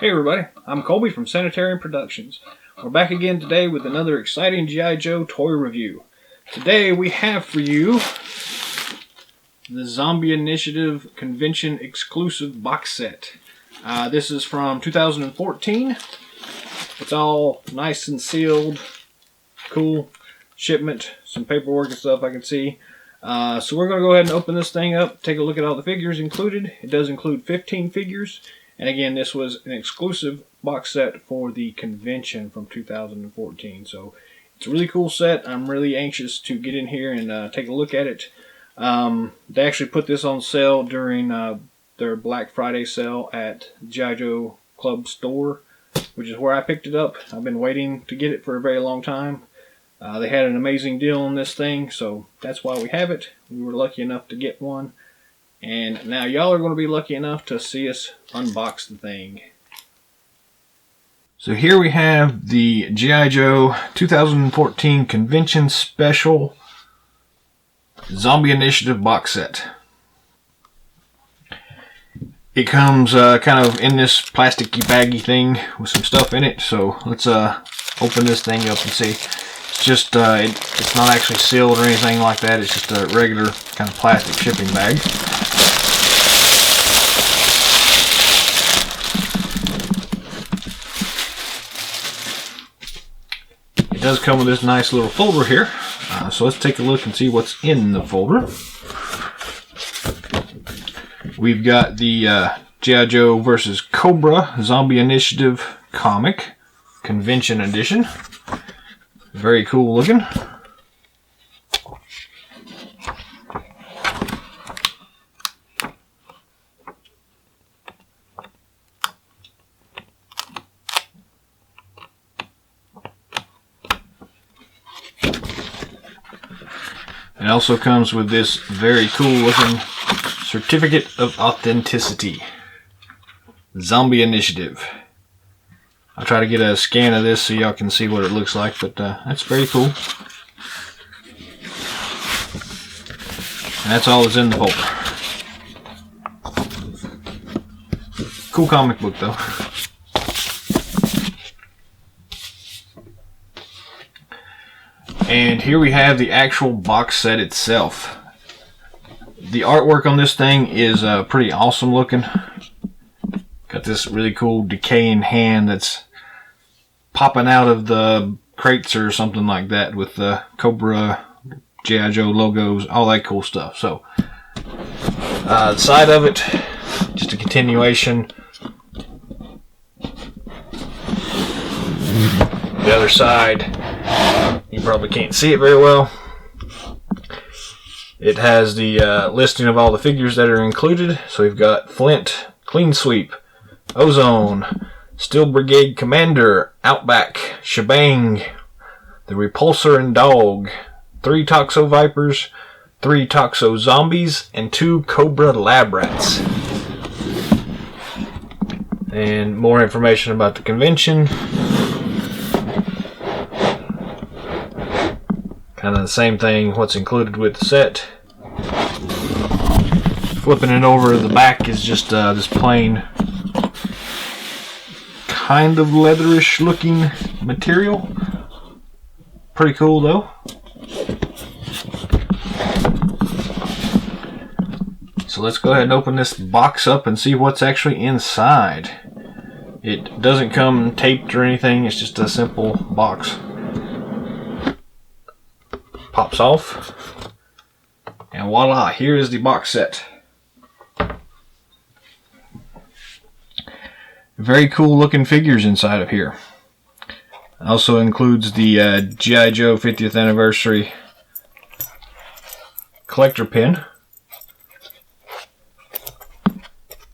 Hey everybody, I'm Colby from Sanitarium Productions. We're back again today with another exciting G.I. Joe toy review. Today we have for you the Zombie Initiative Convention exclusive box set. This is from 2014. It's all nice and sealed, cool shipment, some paperwork and stuff I can see. So we're going to go ahead and open this thing up, take a look at all the figures included. It does include 15 figures. And again, this was an exclusive box set for the convention from 2014. So it's a really cool set. I'm really anxious to get in here and take a look at it. They actually put this on sale during their Black Friday sale at G.I. Joe Club store, which is where I picked it up. I've been waiting to get it for a very long time. They had an amazing deal on this thing, so that's why we have it. We were lucky enough to get one. And now y'all are going to be lucky enough to see us unbox the thing. So here we have the G.I. Joe 2014 Convention Special Zombie Initiative box set. It comes kind of in this plasticky baggy thing with some stuff in it. So let's open this thing up and see. It's just it's not actually sealed or anything like that. It's just a regular kind of plastic shipping bag. It does come with this nice little folder here, so let's take a look and see what's in the folder. We've got the G.I. Joe vs. Cobra Zombie Initiative comic, Convention Edition. Very cool looking. It also comes with this very cool looking certificate of authenticity. Zombie Initiative. I'll try to get a scan of this so y'all can see what it looks like, but that's very cool. And that's all that's in the folder. Cool comic book though. And here we have the actual box set itself. The artwork on this thing is pretty awesome looking. Got this really cool decaying hand that's popping out of the crates or something like that with the Cobra, G.I. Joe logos, all that cool stuff. So the side of it, just a continuation. The other side, you probably can't see it very well. It has the listing of all the figures that are included. So we've got Flint, Clean Sweep, Ozone, Steel Brigade Commander, Outback, Shebang, the Repulsor and Dawg, 3 Toxo-Vipers, 3 Toxo Zombies, and 2 Cobra Lab Rats. And more information about the convention. Kind of the same thing, what's included with the set. Flipping it over, the back is just this plain, kind of leatherish looking material. Pretty cool though. So let's go ahead and open this box up and see what's actually inside. It doesn't come taped or anything, it's just a simple box. Pops off, and voila, here is the box set. Very cool looking figures inside of here. Also includes the G.I. Joe 50th anniversary collector pin.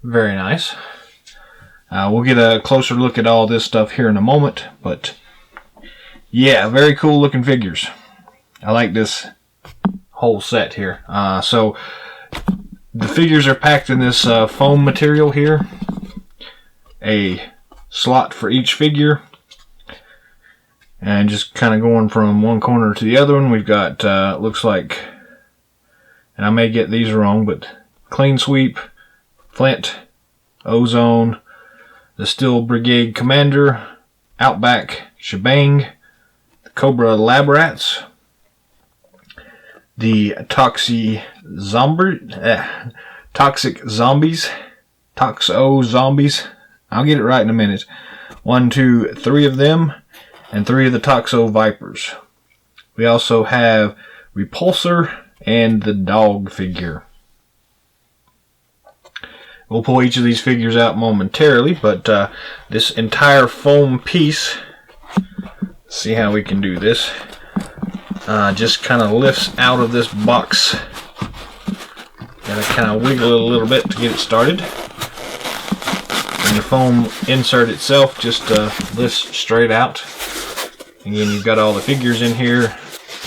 Very nice. We'll get a closer look at all this stuff here in a moment, but yeah, very cool looking figures. I like this whole set here. So the figures are packed in this foam material here. A slot for each figure. And just kind of going from one corner to the other one, we've got, looks like, and I may get these wrong, but Clean Sweep, Flint, Ozone, the Steel Brigade Commander, Outback Shebang, the Cobra Lab Rats, the Toxic Zombies, Toxo Zombies. I'll get it right in a minute. 1, 2, 3 of them, and 3 of the Toxo Vipers. We also have Repulsor and the Dawg figure. We'll pull each of these figures out momentarily, but this entire foam piece, see how we can do this, just kind of lifts out of this box. Gotta kind of wiggle it a little bit to get it started. And the foam insert itself just lifts straight out. Again, you've got all the figures in here.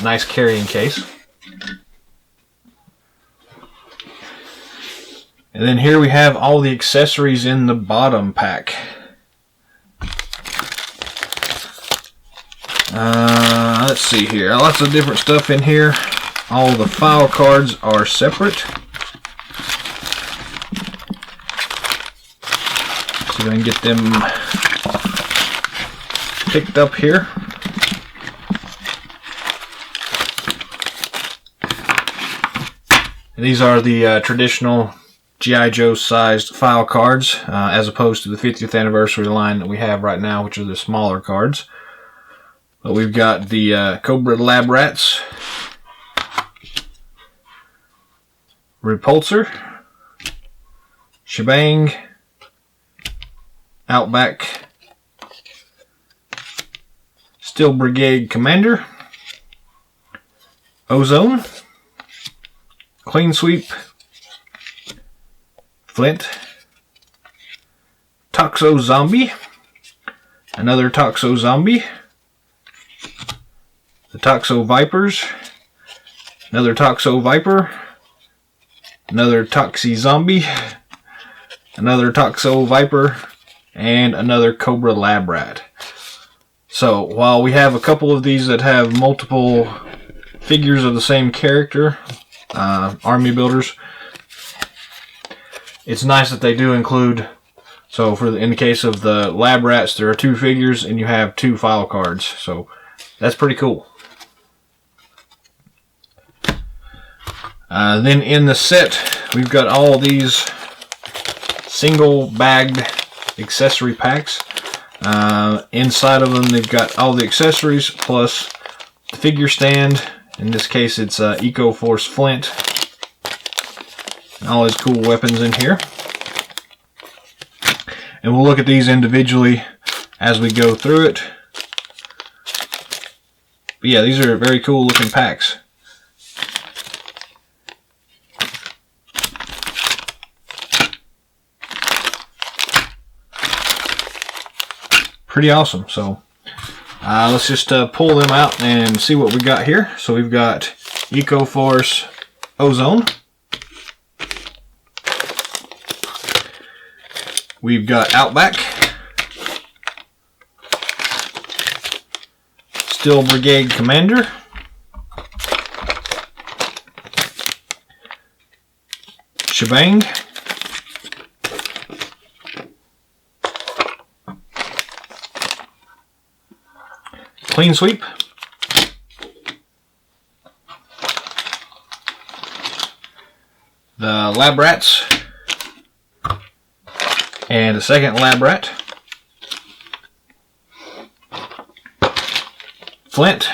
Nice carrying case. And then here we have all the accessories in the bottom pack. Let's see here. Lots of different stuff in here. All the file cards are separate. See if I can get them picked up here. These are the traditional G.I. Joe sized file cards, as opposed to the 50th anniversary line that we have right now, which are the smaller cards. But we've got the Cobra Lab Rats, Repulsor, Shebang, Outback, Steel Brigade Commander, Ozone, Clean Sweep, Flint, Toxo Zombie, another Toxo Zombie, the Toxo Vipers, another Toxo Viper, another Toxi Zombie, another Toxo Viper, and another Cobra Lab Rat. So while we have a couple of these that have multiple figures of the same character, army builders, it's nice that they do include, so in the case of the Lab Rats, there are 2 figures and you have 2 file cards, so that's pretty cool. Then in the set, we've got all these single bagged accessory packs. Inside of them, they've got all the accessories plus the figure stand. In this case, it's Force Flint. All his cool weapons in here. And we'll look at these individually as we go through it. But yeah, these are very cool looking packs. Pretty awesome. So let's just pull them out and see what we got here. So we've got Force Ozone. We've got Outback, Steel Brigade Commander, Shebang, Clean Sweep, the Lab Rats, and a second Lab Rat, Flint.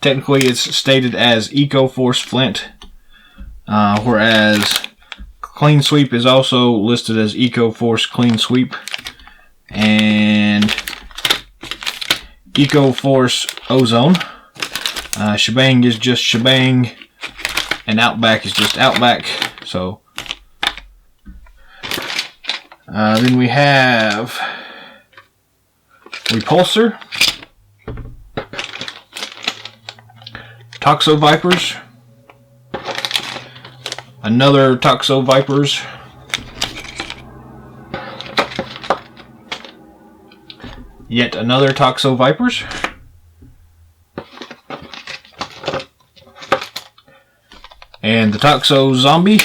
Technically it's stated as Force Flint, whereas Clean Sweep is also listed as Force Clean Sweep, and Force Ozone. Shebang is just Shebang, and Outback is just Outback. So then we have Repulsor, Toxo Vipers, another Toxo Vipers, yet another Toxo Vipers, and the Toxo Zombie,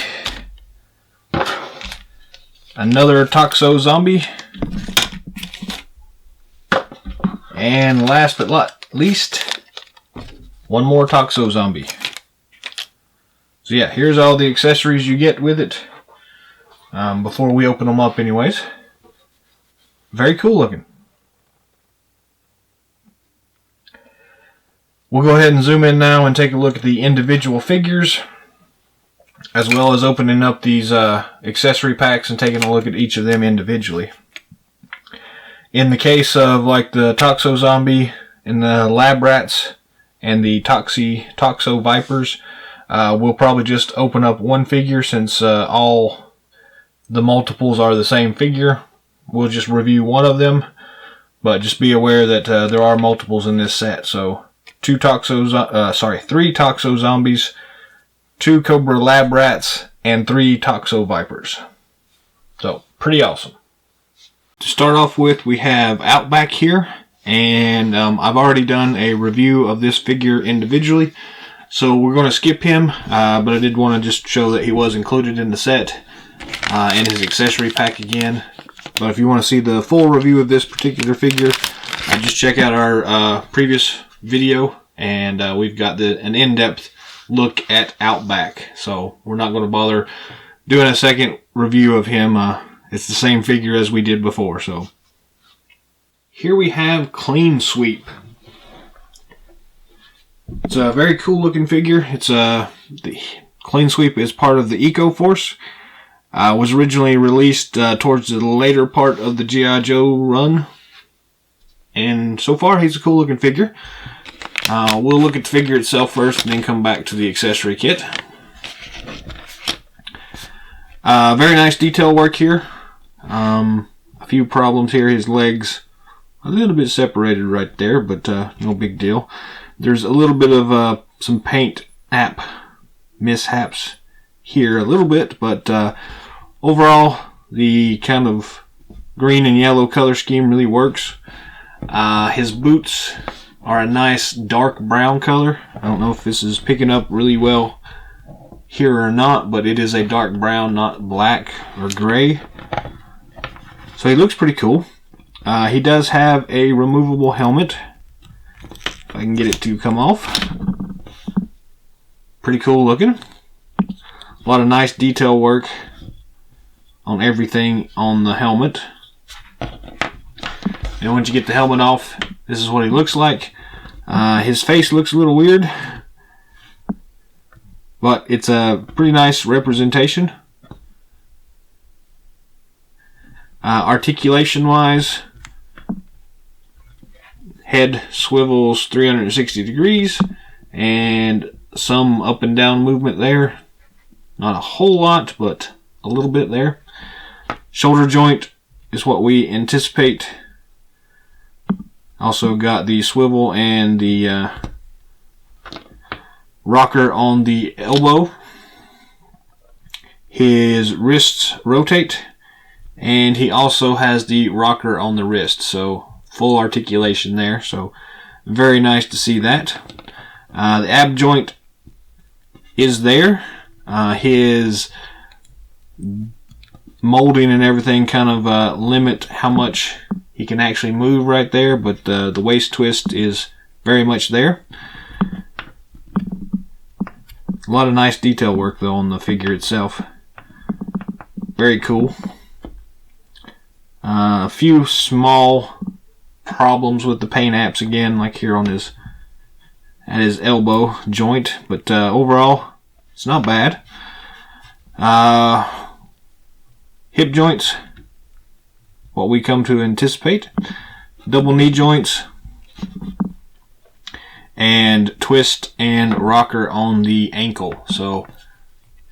another Toxo Zombie. And last but not least, one more Toxo Zombie. So yeah, here's all the accessories you get with it. Before we open them up anyways. Very cool looking. We'll go ahead and zoom in now and take a look at the individual figures, as well as opening up these accessory packs and taking a look at each of them individually. In the case of like the Toxo Zombie and the Lab Rats and the Toxo Vipers, we'll probably just open up one figure since all the multiples are the same figure. We'll just review one of them, but just be aware that there are multiples in this set. So three Toxo Zombies, 2 Cobra Lab Rats, and 3 Toxo Vipers. So pretty awesome. To start off with, we have Outback here, and I've already done a review of this figure individually, so we're going to skip him, but I did want to just show that he was included in the set and his accessory pack again. But if you want to see the full review of this particular figure, just check out our previous video, and we've got an in-depth look at Outback, so we're not going to bother doing a second review of him. It's the same figure as we did before. So here we have Clean Sweep. It's a very cool looking figure. It's the Clean Sweep is part of the Eco Force. Was originally released towards the later part of the G.I. Joe run, and so far he's a cool looking figure. We'll look at the figure itself first and then come back to the accessory kit. Very nice detail work here. A few problems here. His legs a little bit separated right there, but no big deal. There's a little bit of some paint mishaps here a little bit, but overall the kind of green and yellow color scheme really works. His boots are a nice dark brown color. I don't know if this is picking up really well here or not, but it is a dark brown, not black or gray. So he looks pretty cool. He does have a removable helmet. If I can get it to come off. Pretty cool looking. A lot of nice detail work on everything on the helmet. And once you get the helmet off, this is what he looks like. His face looks a little weird, but it's a pretty nice representation. Articulation wise, head swivels 360 degrees and some up and down movement there. Not a whole lot, but a little bit there. Shoulder joint is what we anticipate. Also got the swivel and the rocker on the elbow. His wrists rotate, and he also has the rocker on the wrist, so full articulation there. So very nice to see that. The ab joint is there. His molding and everything kind of limit how much he can actually move right there, but the waist twist is very much there. A lot of nice detail work though on the figure itself. Very cool. A few small problems with the paint apps again, like here on his elbow joint, but overall it's not bad. Hip joints, what we come to anticipate. Double knee joints, and twist and rocker on the ankle. So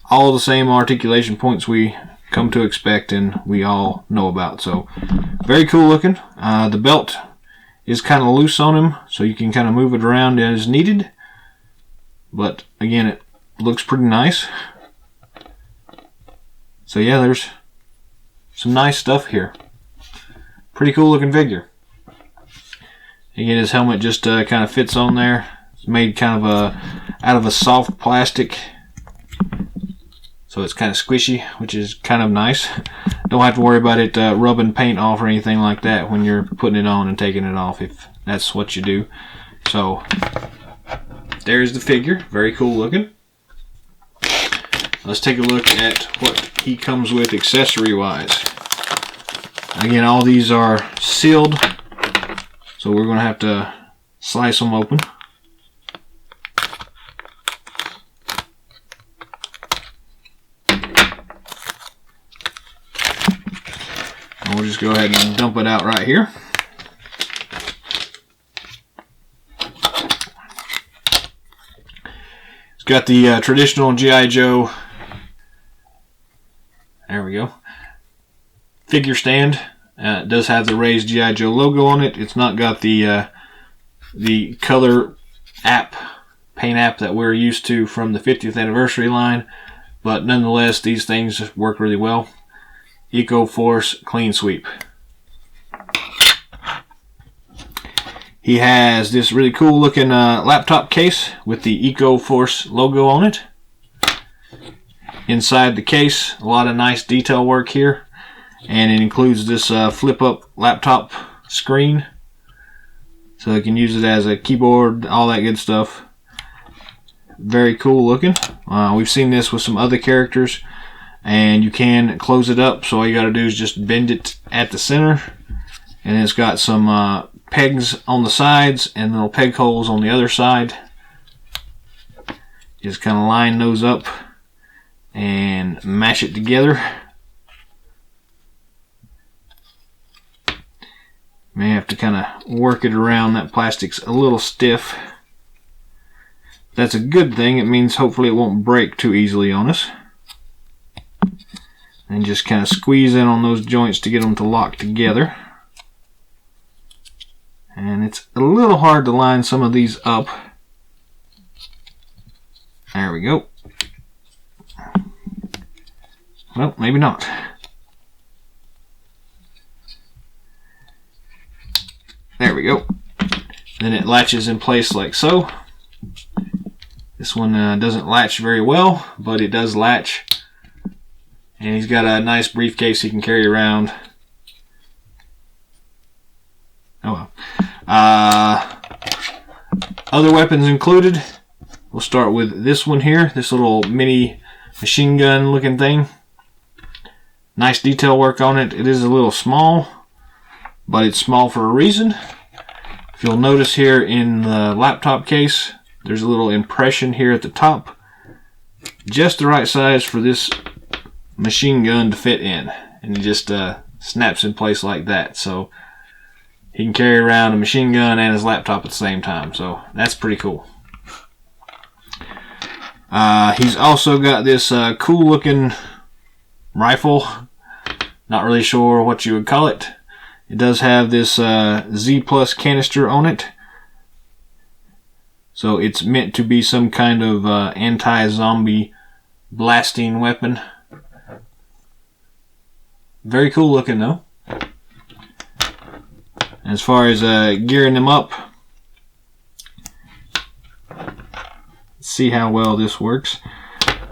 all the same articulation points we come to expect and we all know about. So very cool looking. The belt is kind of loose on him, so you can kind of move it around as needed. But again, it looks pretty nice. So yeah, there's some nice stuff here. Pretty cool looking figure. Again, his helmet just kind of fits on there. It's made kind of out of a soft plastic, so it's kind of squishy, which is kind of nice. Don't have to worry about it rubbing paint off or anything like that when you're putting it on and taking it off, if that's what you do. So there's the figure, very cool looking. Let's take a look at what he comes with accessory wise. Again, all these are sealed, so we're going to have to slice them open. And we'll just go ahead and dump it out right here. It's got the traditional G.I. Joe, there we go, figure stand. It does have the raised G.I. Joe logo on it. It's not got the color app, paint app that we're used to from the 50th anniversary line, but nonetheless these things work really well. Eco Force Clean Sweep. He has this really cool looking laptop case with the Eco Force logo on it. Inside the case, a lot of nice detail work here, and it includes this flip up laptop screen, so you can use it as a keyboard, all that good stuff. Very cool looking. We've seen this with some other characters, and you can close it up, so all you got to do is just bend it at the center, and it's got some pegs on the sides and little peg holes on the other side. Just kind of line those up and mash it together. May have to kind of work it around. That plastic's a little stiff. That's a good thing. It means hopefully it won't break too easily on us. And just kind of squeeze in on those joints to get them to lock together. And it's a little hard to line some of these up. There we go. Well, maybe not. There we go. Then it latches in place like so. This one doesn't latch very well, but it does latch. And he's got a nice briefcase he can carry around. Oh well. Other weapons included. We'll start with this one here, this little mini machine gun looking thing. Nice detail work on it. It is a little small, but it's small for a reason. If you'll notice here in the laptop case, there's a little impression here at the top. Just the right size for this machine gun to fit in. And it just snaps in place like that. So he can carry around a machine gun and his laptop at the same time. So that's pretty cool. He's also got this cool looking rifle. Not really sure what you would call it. It does have this Z Plus canister on it. So it's meant to be some kind of anti-zombie blasting weapon. Very cool looking though. As far as gearing them up, let's see how well this works.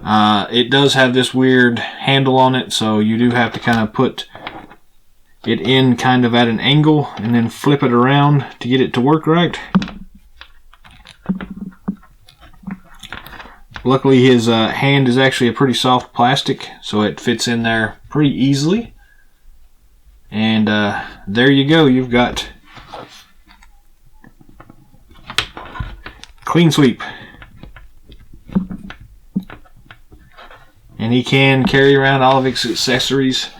It does have this weird handle on it, so you do have to kind of put it in kind of at an angle and then flip it around to get it to work right. Luckily his hand is actually a pretty soft plastic, so it fits in there pretty easily. And there you go, you've got Clean Sweep. And he can carry around all of his accessories.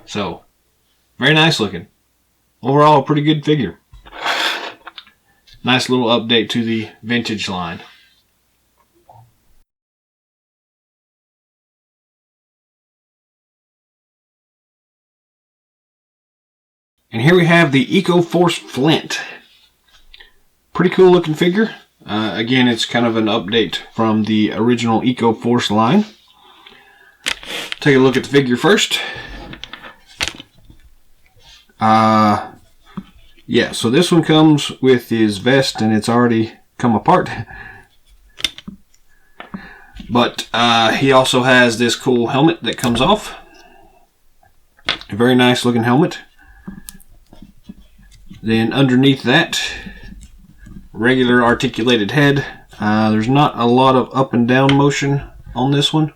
So, very nice looking. Overall, a pretty good figure. Nice little update to the vintage line. And here we have the Eco Force Flint. Pretty cool looking figure. Again, it's kind of an update from the original Eco Force line. Take a look at the figure first. Yeah, so this one comes with his vest and it's already come apart. But he also has this cool helmet that comes off. A very nice looking helmet. Then underneath that, regular articulated head. There's not a lot of up and down motion on this one,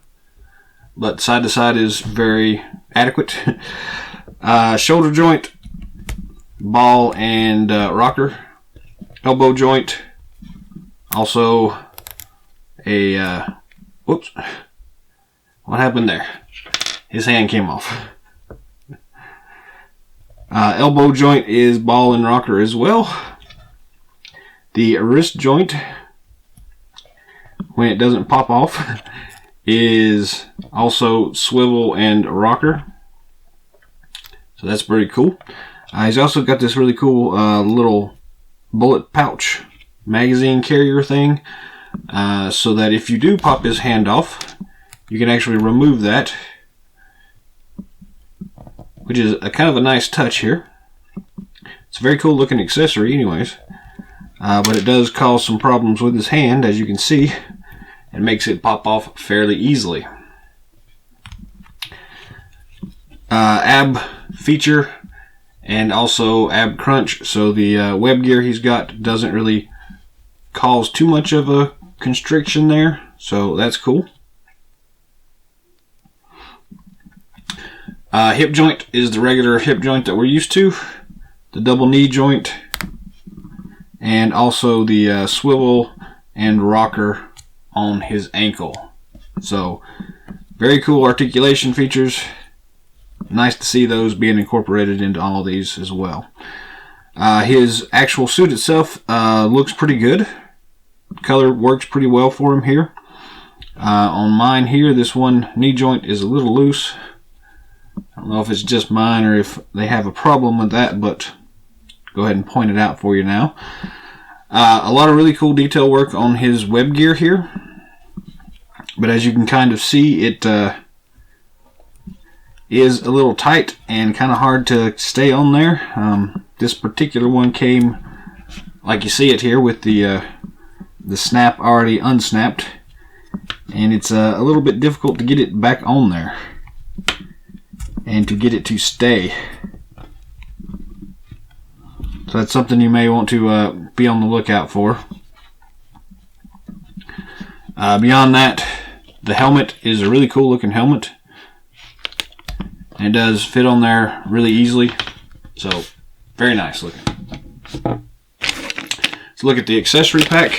but side to side is very adequate. Shoulder joint, ball and rocker. Elbow joint, also a whoops, what happened there? His hand came off. Elbow joint is ball and rocker as well. The wrist joint, when it doesn't pop off, is also swivel and rocker. So that's pretty cool. He's also got this really cool little bullet pouch magazine carrier thing, so that if you do pop his hand off, you can actually remove that, which is a kind of a nice touch here. It's a very cool looking accessory anyways, but it does cause some problems with his hand, as you can see. It makes it pop off fairly easily. Ab feature and also ab crunch, so the web gear he's got doesn't really cause too much of a constriction there, so that's cool. Hip joint is the regular hip joint that we're used to, the double knee joint, and also the swivel and rocker on his ankle. So very cool articulation features. Nice to see those being incorporated into all of these as well. His actual suit itself looks pretty good. Color works pretty well for him here. On mine here, this one knee joint is a little loose. I don't know if it's just mine or if they have a problem with that, but go ahead and point it out for you now. A lot of really cool detail work on his web gear here, but as you can kind of see, it is a little tight and kind of hard to stay on there. This particular one came, like you see it here, with the snap already unsnapped, and it's a little bit difficult to get it back on there and to get it to stay. So that's something you may want to be on the lookout for. Beyond that, the helmet is a really cool looking helmet. And it does fit on there really easily. So, very nice looking. Let's look at the accessory pack.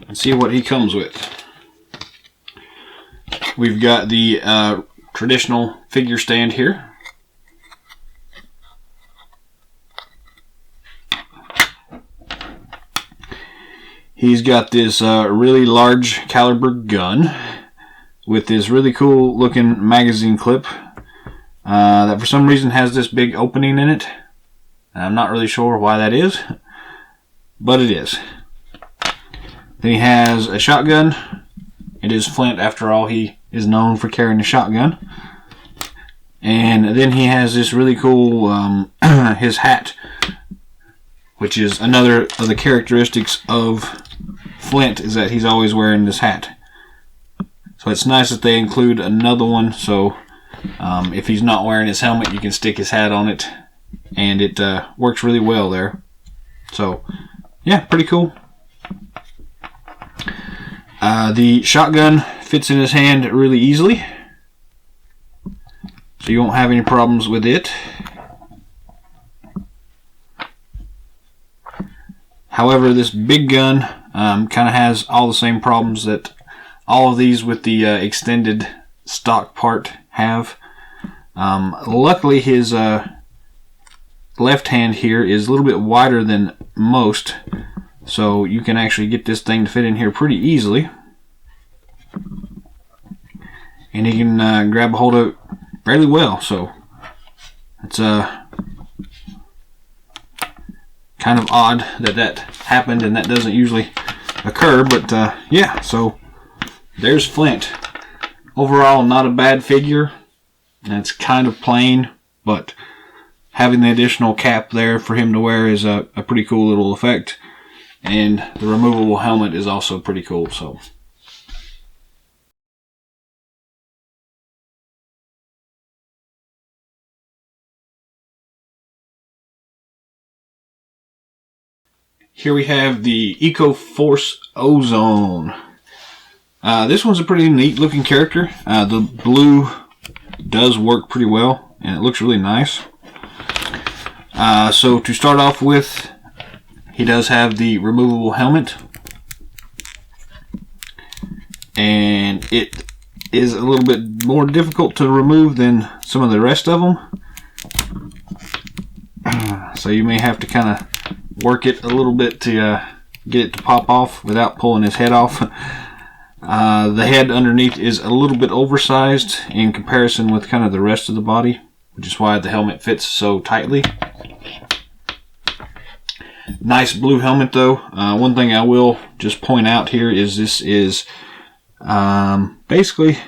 And see what he comes with. We've got the traditional figure stand here. He's got this really large caliber gun with this really cool looking magazine clip that for some reason has this big opening in it. I'm not really sure why that is, but it is. Then he has a shotgun. It is Flint, after all. He is known for carrying a shotgun. And then he has this really cool his hat, which is another of the characteristics of Flint, is that he's always wearing this hat. So it's nice that they include another one, so if he's not wearing his helmet, you can stick his hat on it, and it works really well there. So yeah, pretty cool. The shotgun fits in his hand really easily, so you won't have any problems with it. However, this big gun kind of has all the same problems that all of these with the extended stock part have. Luckily, his left hand here is a little bit wider than most, so you can actually get this thing to fit in here pretty easily. And he can grab a hold of it fairly well, so it's kind of odd that that happened, and that doesn't usually occur, but yeah, so there's Flint. Overall, not a bad figure. and it's kind of plain, but having the additional cap there for him to wear is a pretty cool little effect. And the removable helmet is also pretty cool. So here we have the Force Ozone. This one's a pretty neat looking character. The blue does work pretty well, and it looks really nice. So to start off with, he does have the removable helmet, and it is a little bit more difficult to remove than some of the rest of them. So you may have to kind of work it a little bit to get it to pop off without pulling his head off. The head underneath is a little bit oversized in comparison with kind of the rest of the body, which is why the helmet fits so tightly. Nice blue helmet though. One thing I will just point out here is this is basically,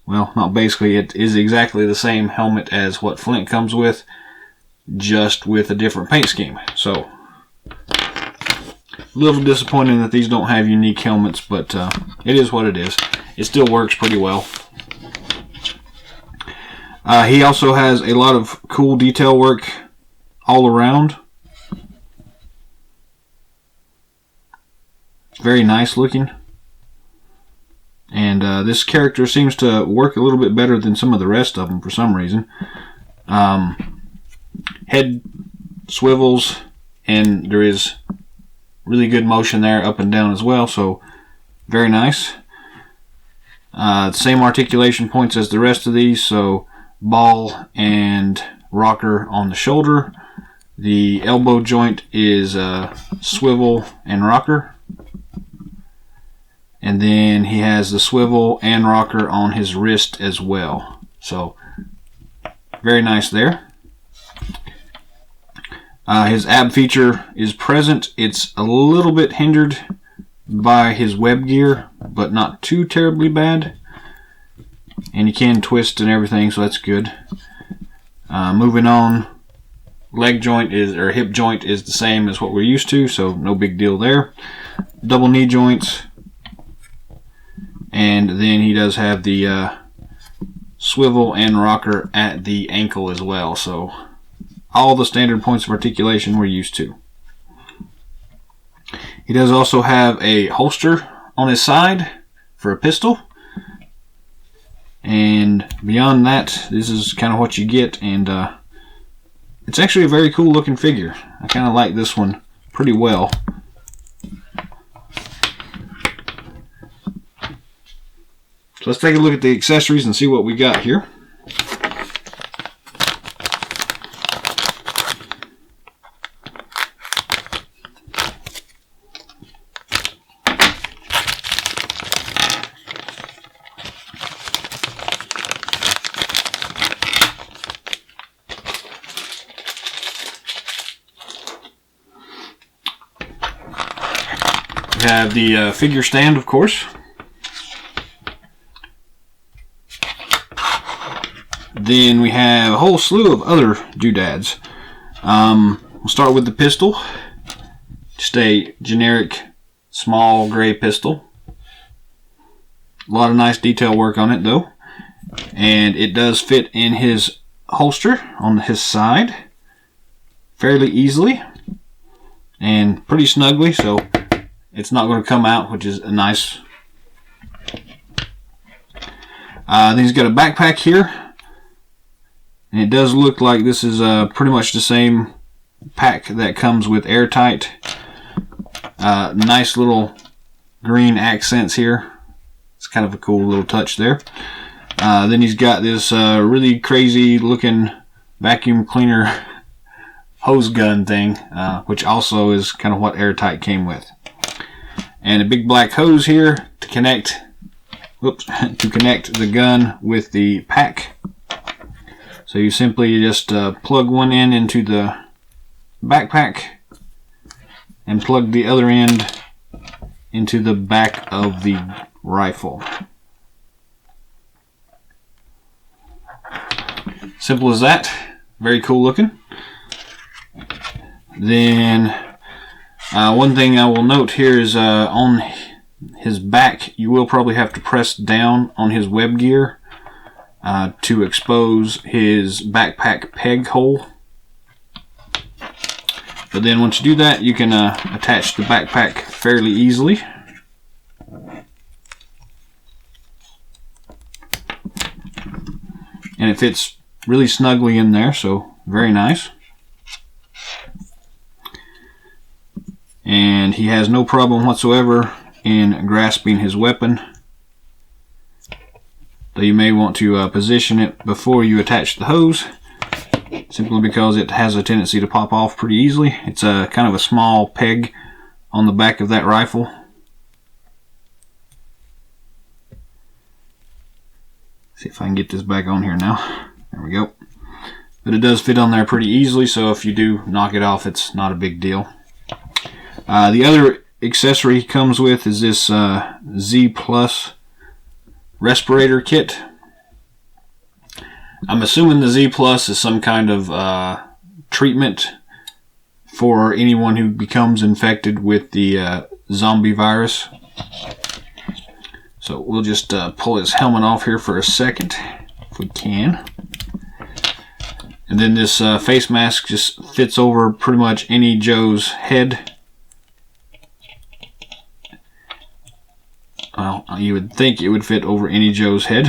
well, not basically, it is exactly the same helmet as what Flint comes with, just with a different paint scheme. So a little disappointing that these don't have unique helmets, but it is what it is. It still works pretty well. He also has a lot of cool detail work all around. Very nice looking. And this character seems to work a little bit better than some of the rest of them for some reason. Head swivels, and there is really good motion there up and down as well, so very nice. Same articulation points as the rest of these, so ball and rocker on the shoulder. The elbow joint is swivel and rocker. And then he has the swivel and rocker on his wrist as well. So very nice there. His ab feature is present. It's a little bit hindered by his web gear, but not too terribly bad. And you can twist and everything, so that's good. Moving on, leg joint is, or hip joint is the same as what we're used to, so no big deal there. Double knee joints. And then he does have the swivel and rocker at the ankle as well. So all the standard points of articulation we're used to. He does also have a holster on his side for a pistol. And beyond that, this is kind of what you get. And it's actually a very cool looking figure. I kind of like this one pretty well. So let's take a look at the accessories and see what we got here. We have the figure stand, of course. Then we have a whole slew of other doodads. We'll start with the pistol. Just a generic small gray pistol. A lot of nice detail work on it though. And it does fit in his holster on his side fairly easily and pretty snugly, so it's not going to come out, which is a nice. Then he's got a backpack here. And it does look like this is pretty much the same pack that comes with airtight. Nice little green accents here. It's kind of a cool little touch there. Then he's got this really crazy looking vacuum cleaner hose gun thing, which also is kind of what airtight came with. And a big black hose here to connect, to connect the gun with the pack. So you simply just plug one end into the backpack and plug the other end into the back of the rifle. Simple as that. Very cool looking. Then one thing I will note here is on his back, you will probably have to press down on his web gear to expose his backpack peg hole. But then once you do that, you can attach the backpack fairly easily. And it fits really snugly in there, so very nice. And he has no problem whatsoever in grasping his weapon. Though you may want to position it before you attach the hose, simply because it has a tendency to pop off pretty easily. It's a kind of a small peg on the back of that rifle. See if I can get this back on here now. There we go. But it does fit on there pretty easily, so if you do knock it off, it's not a big deal. The other accessory he comes with is this Z Plus respirator kit. I'm assuming the Z Plus is some kind of treatment for anyone who becomes infected with the zombie virus. So we'll just pull his helmet off here for a second, if we can. And then this face mask just fits over pretty much any Joe's head. Well, you would think it would fit over any Joe's head.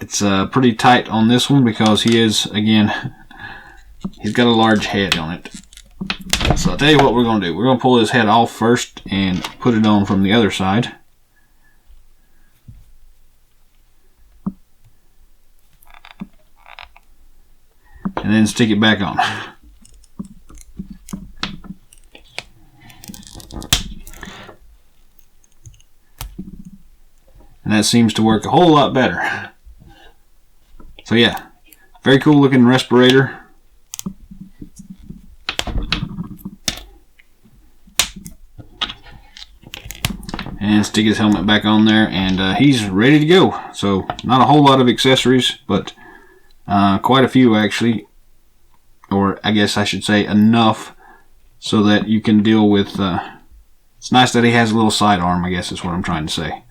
It's pretty tight on this one because he is, again, he's got a large head on it. So I'll tell you what we're going to do. We're going to pull his head off first and put it on from the other side. And then stick it back on. And that seems to work a whole lot better. So yeah, very cool looking respirator. And stick his helmet back on there, and he's ready to go. So not a whole lot of accessories, but quite a few actually. Or I guess I should say enough so that you can deal with... it's nice that he has a little sidearm, I guess is what I'm trying to say.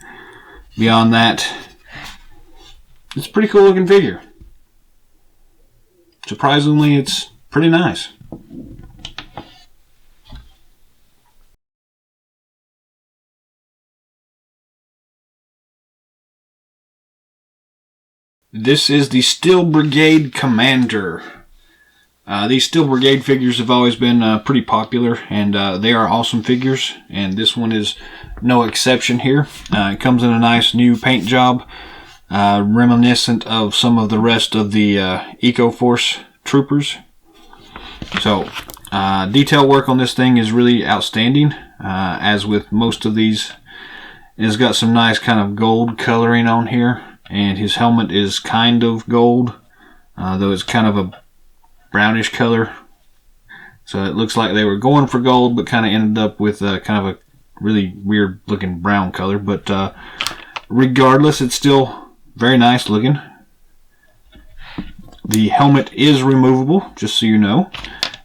Beyond that, it's a pretty cool looking figure. Surprisingly, it's pretty nice. This is the Steel Brigade Commander. These Steel Brigade figures have always been pretty popular, and they are awesome figures, and this one is no exception here. It comes in a nice new paint job, reminiscent of some of the rest of the Eco-Force troopers. So, detail work on this thing is really outstanding, as with most of these. It's got some nice kind of gold coloring on here, and his helmet is kind of gold, though it's kind of a brownish color. So it looks like they were going for gold, but kind of ended up with kind of a really weird looking brown color. But regardless, it's still very nice looking. The helmet is removable, just so you know.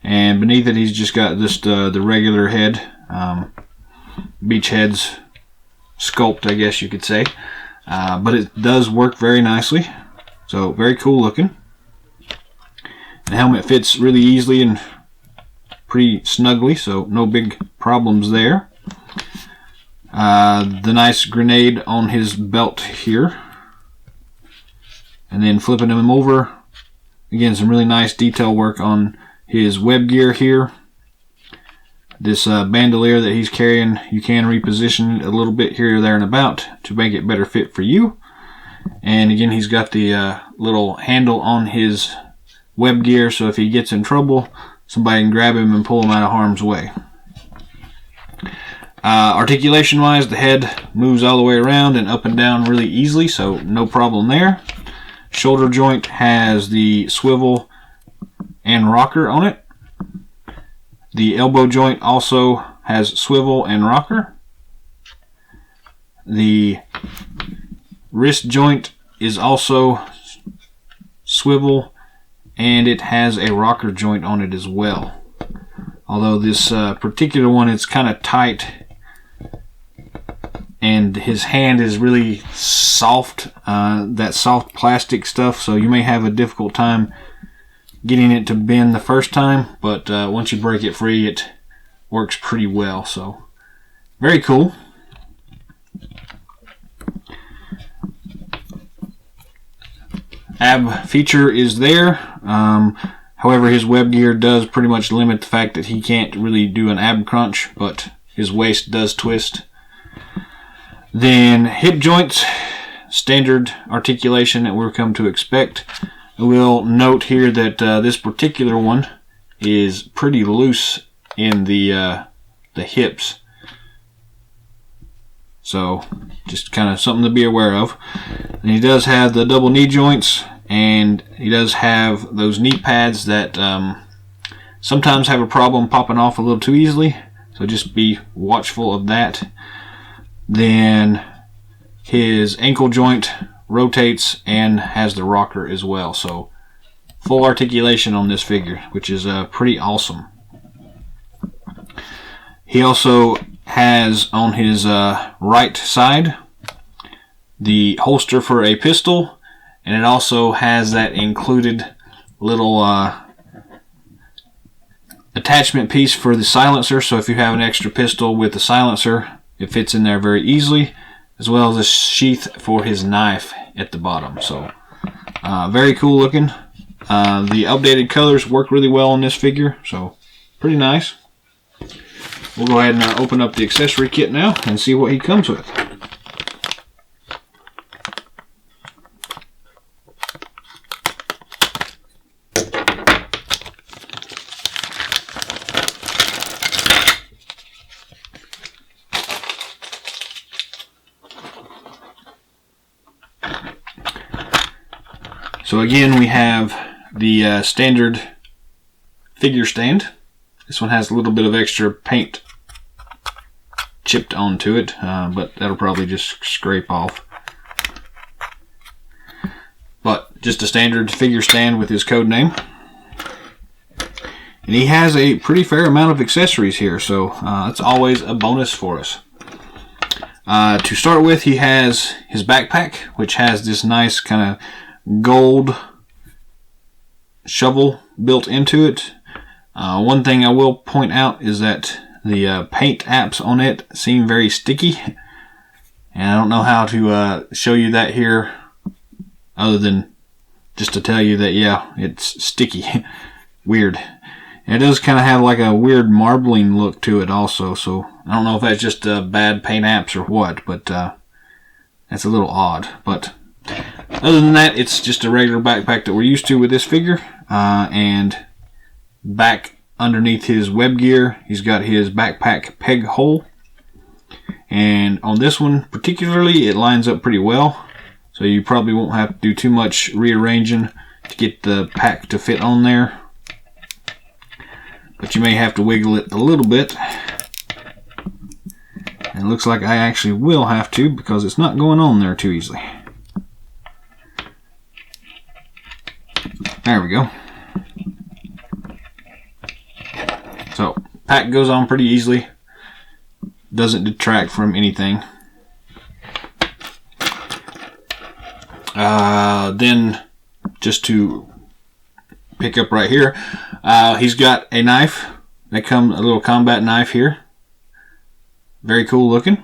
And beneath it, he's just got this the regular head, Beachhead's sculpt, I guess you could say. But it does work very nicely. So very cool looking. The helmet fits really easily and pretty snugly, so no big problems there. The nice grenade on his belt here. And then flipping him over. Again, some really nice detail work on his web gear here. This bandolier that he's carrying, you can reposition a little bit here, there, and about to make it better fit for you. And again, he's got the little handle on his web gear, so if he gets in trouble, somebody can grab him and pull him out of harm's way. Articulation wise, the head moves all the way around and up and down really easily, so no problem there. Shoulder joint has the swivel and rocker on it. The elbow joint also has swivel and rocker. The wrist joint is also swivel, and it has a rocker joint on it as well. Although this particular one, it's kind of tight, and his hand is really soft, that soft plastic stuff, so you may have a difficult time getting it to bend the first time, but once you break it free, it works pretty well. So very cool. Ab feature is there. However, his web gear does pretty much limit the fact that he can't really do an ab crunch, but his waist does twist. Then hip joints, standard articulation that we've come to expect. I will note here that this particular one is pretty loose in the hips. So just kind of something to be aware of. And he does have the double knee joints, and he does have those knee pads that sometimes have a problem popping off a little too easily, so just be watchful of that. Then his ankle joint rotates and has the rocker as well, so full articulation on this figure, which is pretty awesome. He also has on his right side the holster for a pistol, and it also has that included little attachment piece for the silencer, so if you have an extra pistol with the silencer, it fits in there very easily, as well as a sheath for his knife at the bottom. So very cool looking. The updated colors work really well on this figure, so pretty nice. We'll go ahead and open up the accessory kit now and see what he comes with. So again, we have the standard figure stand. This one has a little bit of extra paint chipped onto it, but that'll probably just scrape off. But just a standard figure stand with his code name. And he has a pretty fair amount of accessories here, so that's always a bonus for us. To start with, he has his backpack, which has this nice kind of gold shovel built into it. One thing I will point out is that the paint apps on it seem very sticky, and I don't know how to show you that here other than just to tell you that, yeah, it's sticky. Weird. And it does kind of have like a weird marbling look to it also, so I don't know if that's just bad paint apps or what, but that's a little odd. But other than that, it's just a regular backpack that we're used to with this figure. And back underneath his web gear, he's got his backpack peg hole. And on this one particularly, it lines up pretty well. So you probably won't have to do too much rearranging to get the pack to fit on there. But you may have to wiggle it a little bit. And it looks like I actually will have to, because it's not going on there too easily. There we go. So, pack goes on pretty easily. Doesn't detract from anything. Then, just to pick up right here, he's got a knife. A little combat knife here. Very cool looking.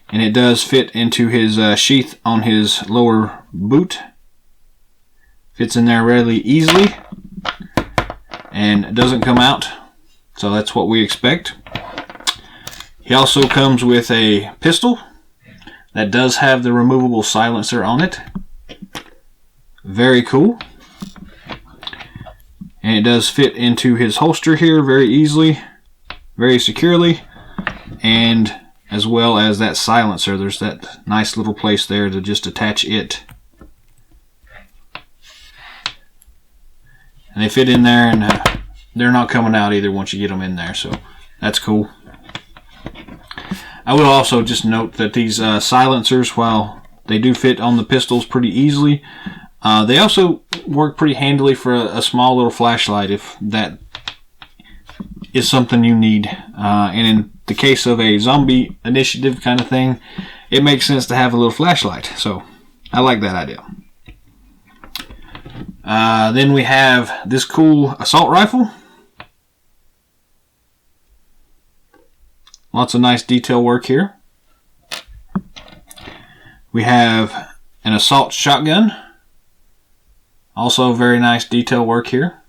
And it does fit into his sheath on his lower boot. Fits in there really easily. And it doesn't come out. So that's what we expect. He also comes with a pistol that does have the removable silencer on it. Very cool. And it does fit into his holster here very easily, very securely, and as well as that silencer. There's that nice little place there to just attach it. And they fit in there, and they're not coming out either once you get them in there, so that's cool. I will also just note that these silencers, while they do fit on the pistols pretty easily, They also work pretty handily for a small little flashlight if that is something you need. And in the case of a zombie initiative kind of thing, it makes sense to have a little flashlight. So I like that idea. Then we have this cool assault rifle. Lots of nice detail work here. We have an assault shotgun. Also very nice detail work here.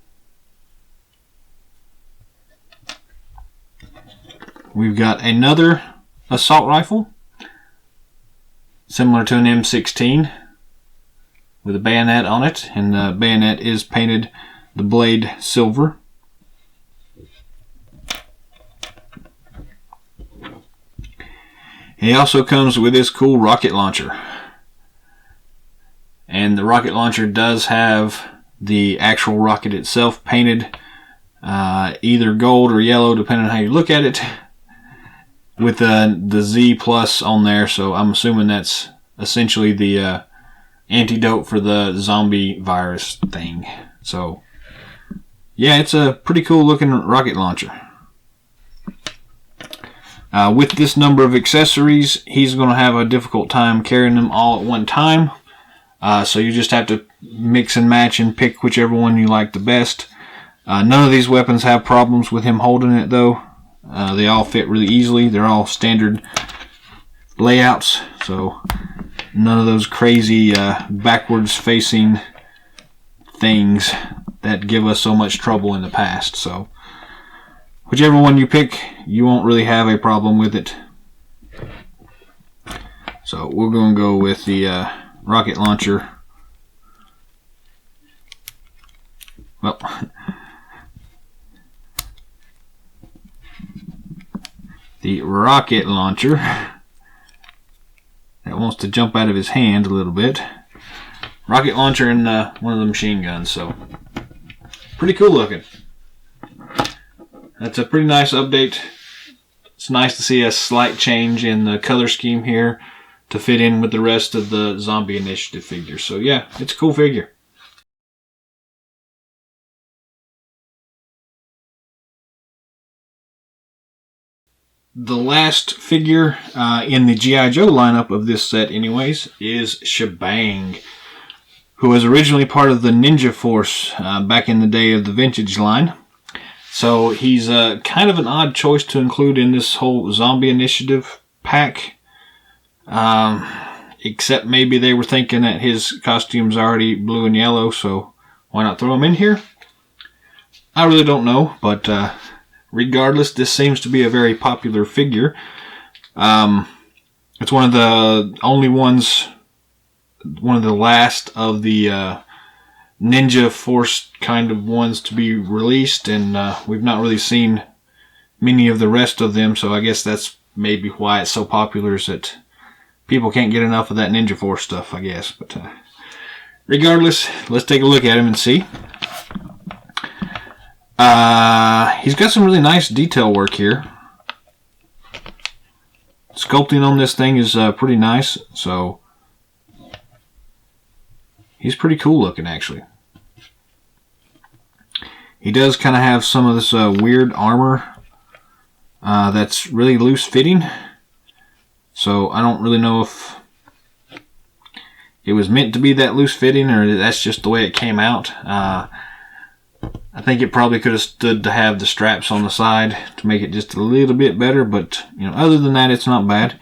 We've got another assault rifle, similar to an M16, with a bayonet on it, and the bayonet is painted the blade silver. He also comes with this cool rocket launcher. And the rocket launcher does have the actual rocket itself painted either gold or yellow, depending on how you look at it, with the Z plus on there. So I'm assuming that's essentially the antidote for the zombie virus thing. So yeah, it's a pretty cool looking rocket launcher. With this number of accessories, he's going to have a difficult time carrying them all at one time. So you just have to mix and match and pick whichever one you like the best. None of these weapons have problems with him holding it though. They all fit really easily. They're all standard layouts. So none of those crazy backwards facing things that give us so much trouble in the past. So whichever one you pick, you won't really have a problem with it. So we're going to go with the rocket launcher. Well, the rocket launcher that wants to jump out of his hand a little bit. Rocket launcher and one of the machine guns. So pretty cool looking. That's a pretty nice update. It's nice to see a slight change in the color scheme here to fit in with the rest of the Zombie Initiative figures. So yeah, it's a cool figure. The last figure in the G.I. Joe lineup of this set anyways is Shebang, who was originally part of the Ninja Force back in the day of the Vintage line. So he's kind of an odd choice to include in this whole Zombie Initiative pack. Except maybe they were thinking that his costume's already blue and yellow, so why not throw him in here? I really don't know, but regardless, this seems to be a very popular figure. It's one of the only ones, one of the last of the Ninja Force kind of ones to be released, and we've not really seen many of the rest of them, so I guess that's maybe why it's so popular, is that people can't get enough of that Ninja Force stuff, I guess. But regardless, let's take a look at him and see. He's got some really nice detail work here. Sculpting on this thing is pretty nice, so he's pretty cool looking actually. He does kind of have some of this weird armor that's really loose fitting. So I don't really know if it was meant to be that loose fitting or that's just the way it came out. I think it probably could have stood to have the straps on the side to make it just a little bit better, but you know, other than that, it's not bad.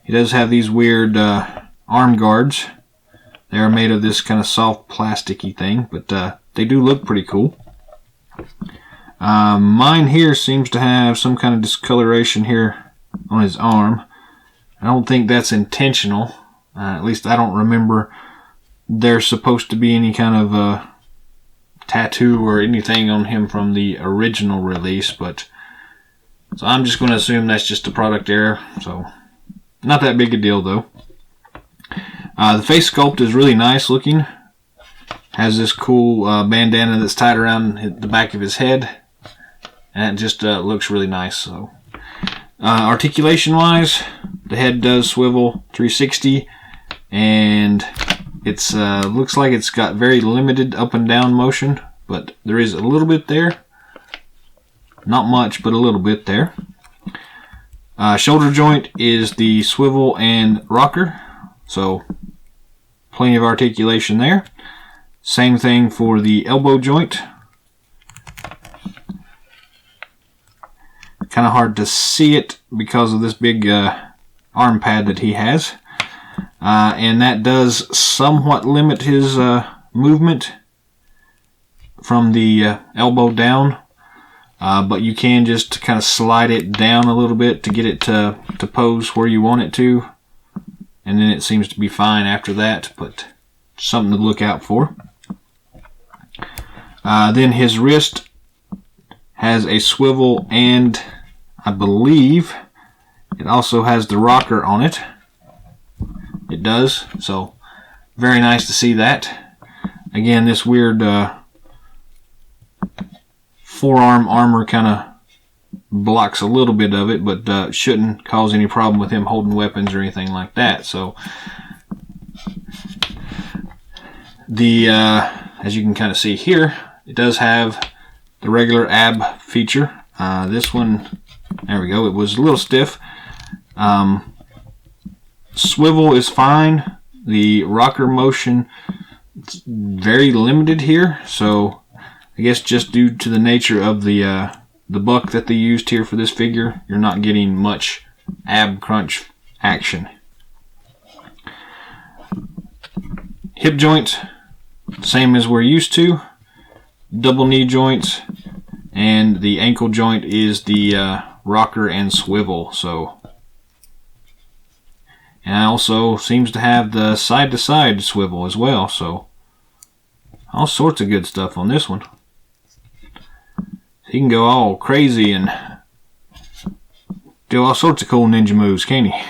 He does have these weird arm guards. They are made of this kind of soft plasticky thing, but they do look pretty cool. Mine here seems to have some kind of discoloration here on his arm. I don't think that's intentional. At least I don't remember there's supposed to be any kind of tattoo or anything on him from the original release, but so I'm just going to assume that's just a product error. So not that big a deal though. The face sculpt is really nice looking. Has this cool bandana that's tied around the back of his head, and it just looks really nice. So articulation wise, the head does swivel 360, and It's looks like it's got very limited up and down motion, but there is a little bit there. Not much, but a little bit there. Shoulder joint is the swivel and rocker, so plenty of articulation there. Same thing for the elbow joint. Kind of hard to see it because of this big arm pad that he has. And that does somewhat limit his movement from the elbow down. But you can just kind of slide it down a little bit to get it to pose where you want it to. And then it seems to be fine after that, but something to look out for. Then his wrist has a swivel, and I believe it also has the rocker on it. It does, so very nice to see that. Again, this weird forearm armor kind of blocks a little bit of it, but shouldn't cause any problem with him holding weapons or anything like that. So the as you can kind of see here, it does have the regular ab feature. This one, there we go, it was a little stiff. Swivel is fine. The rocker motion is very limited here, so I guess just due to the nature of the buck that they used here for this figure, you're not getting much ab crunch action. Hip joint, same as we're used to. Double knee joints, and the ankle joint is the rocker and swivel. So, and it also seems to have the side-to-side swivel as well. So, all sorts of good stuff on this one. He can go all crazy and do all sorts of cool ninja moves, can't he?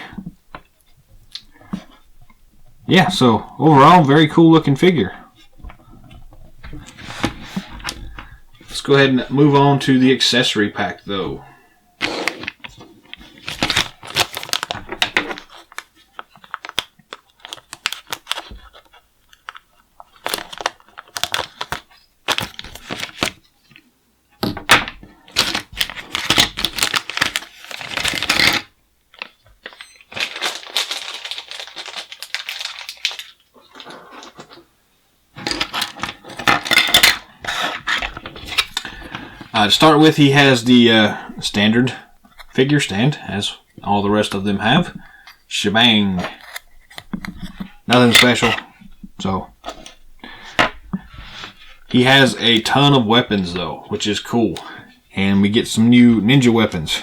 Yeah, so overall, very cool looking figure. Let's go ahead and move on to the accessory pack, though. To start with, he has the standard figure stand, as all the rest of them have. Shebang. Nothing special. So, he has a ton of weapons, though, which is cool. And we get some new ninja weapons.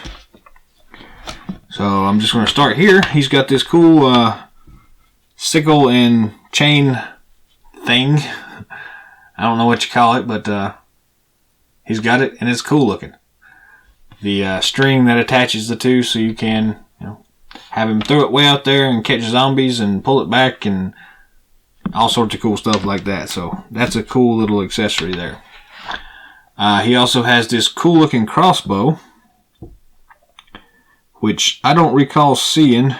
So, I'm just going to start here. He's got this cool sickle and chain thing. I don't know what you call it, but he's got it, and it's cool looking. The string that attaches the two, so you can, have him throw it way out there and catch zombies and pull it back and all sorts of cool stuff like that. So that's a cool little accessory there. He also has this cool looking crossbow, which I don't recall seeing,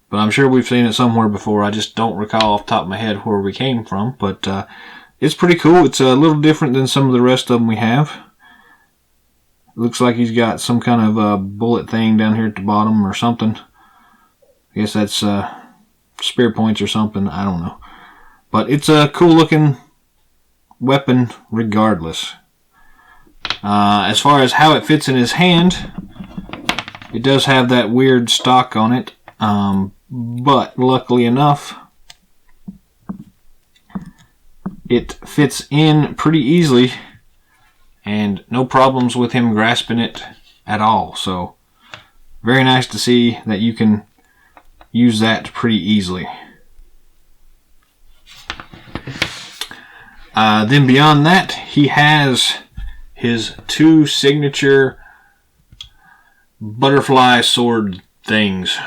but I'm sure we've seen it somewhere before. I just don't recall off the top of my head where we came from, but it's pretty cool. It's a little different than some of the rest of them we have. It looks like he's got some kind of a bullet thing down here at the bottom or something. I guess that's spear points or something. I don't know. But it's a cool looking weapon regardless. As far as how it fits in his hand, it does have that weird stock on it. But luckily enough, it fits in pretty easily and no problems with him grasping it at all. So very nice to see that you can use that pretty easily. Then beyond that, he has his two signature butterfly sword things.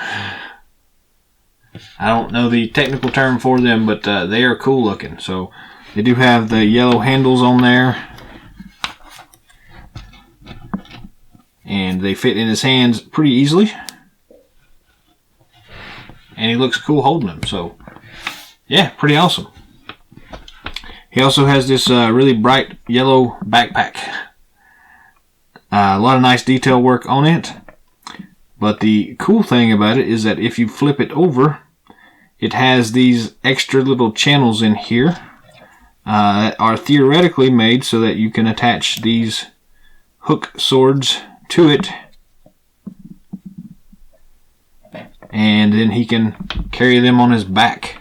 I don't know the technical term for them, but they are cool looking. So they do have the yellow handles on there, and they fit in his hands pretty easily. and he looks cool holding them. So yeah, pretty awesome. He also has this really bright yellow backpack. A lot of nice detail work on it. But the cool thing about it is that if you flip it over, it has these extra little channels in here that are theoretically made so that you can attach these hook swords to it, and then he can carry them on his back.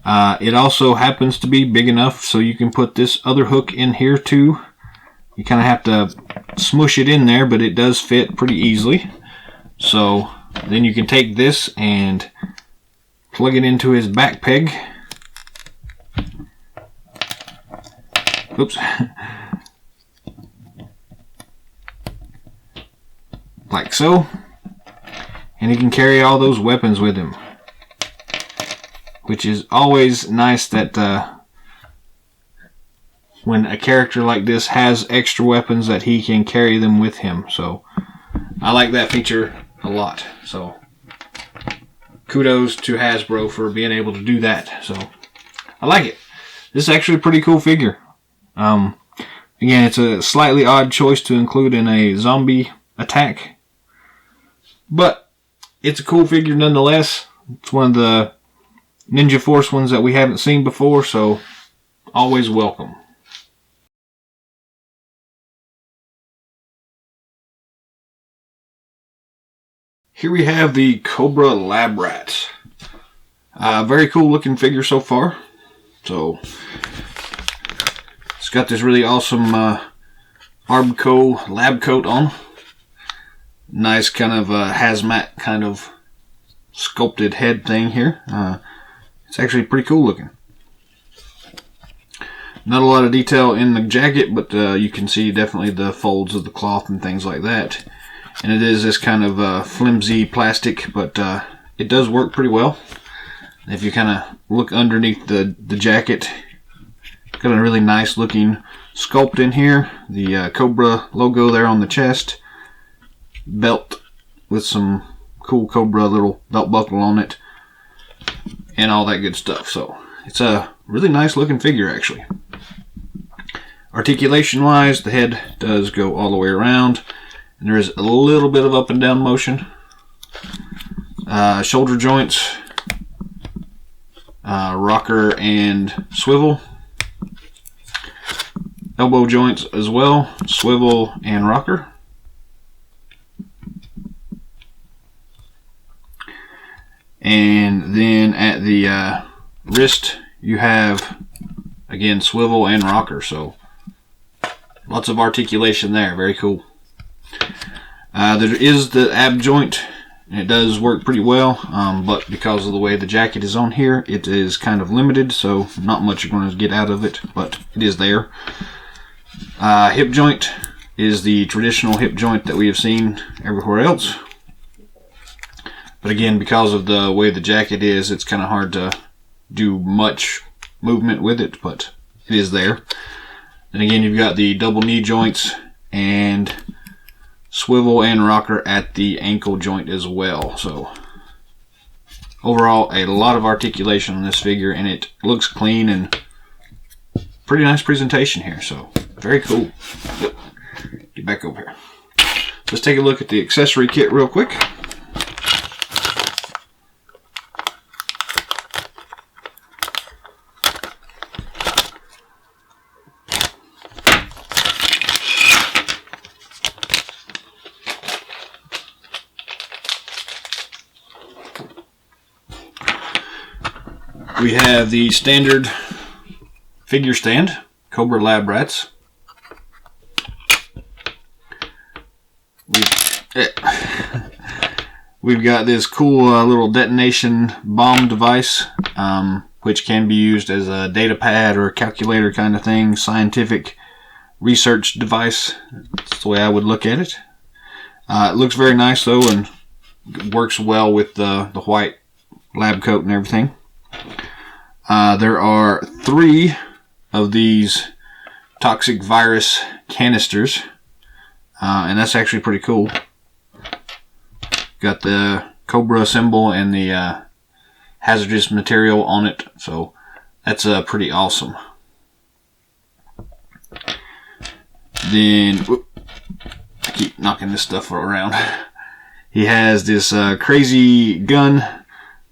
It also happens to be big enough so you can put this other hook in here too. You kind of have to smush it in there, but it does fit pretty easily. So then you can take this and plug it into his back peg. Oops. Like so. And he can carry all those weapons with him, which is always nice that when a character like this has extra weapons that he can carry them with him. So I like that feature a lot. So kudos to Hasbro for being able to do that. So I like it. This is actually a pretty cool figure. Again, it's a slightly odd choice to include in a zombie attack, but it's a cool figure nonetheless. It's one of the Ninja Force ones that we haven't seen before, so always welcome. Here we have the Cobra Lab Rat. Very cool looking figure so far. So it's got this really awesome Arbco lab coat on. Nice kind of hazmat kind of sculpted head thing here. It's actually pretty cool looking. Not a lot of detail in the jacket, but you can see definitely the folds of the cloth and things like that. And it is this kind of flimsy plastic, but it does work pretty well. If you kind of look underneath the jacket, got a really nice looking sculpt in here. The Cobra logo there on the chest. Belt with some cool Cobra little belt buckle on it. And all that good stuff. So it's a really nice looking figure actually. Articulation wise, the head does go all the way around. And there is a little bit of up and down motion. Shoulder joints, rocker and swivel. Elbow joints as well, swivel and rocker. And then at the wrist you have again swivel and rocker, so lots of articulation there, very cool. There is the ab joint, and it does work pretty well, but because of the way the jacket is on here, it is kind of limited, so not much you're going to get out of it, but it is there. Hip joint is the traditional hip joint that we have seen everywhere else. But again, because of the way the jacket is, it's kind of hard to do much movement with it, but it is there. And again, you've got the double knee joints and swivel and rocker at the ankle joint as well. So overall, a lot of articulation on this figure, and it looks clean and pretty nice presentation here. So very cool. Get back over here. Let's take a look at the accessory kit real quick. We have the standard figure stand, Cobra Lab Rats. We've got this cool little detonation bomb device, which can be used as a data pad or a calculator kind of thing, scientific research device. That's the way I would look at it. It looks very nice though, and works well with the white lab coat and everything. There are 3 of these toxic virus canisters, and that's actually pretty cool. got the Cobra symbol and the hazardous material on it, so that's pretty awesome. Then, whoop, I keep knocking this stuff around. He has this crazy gun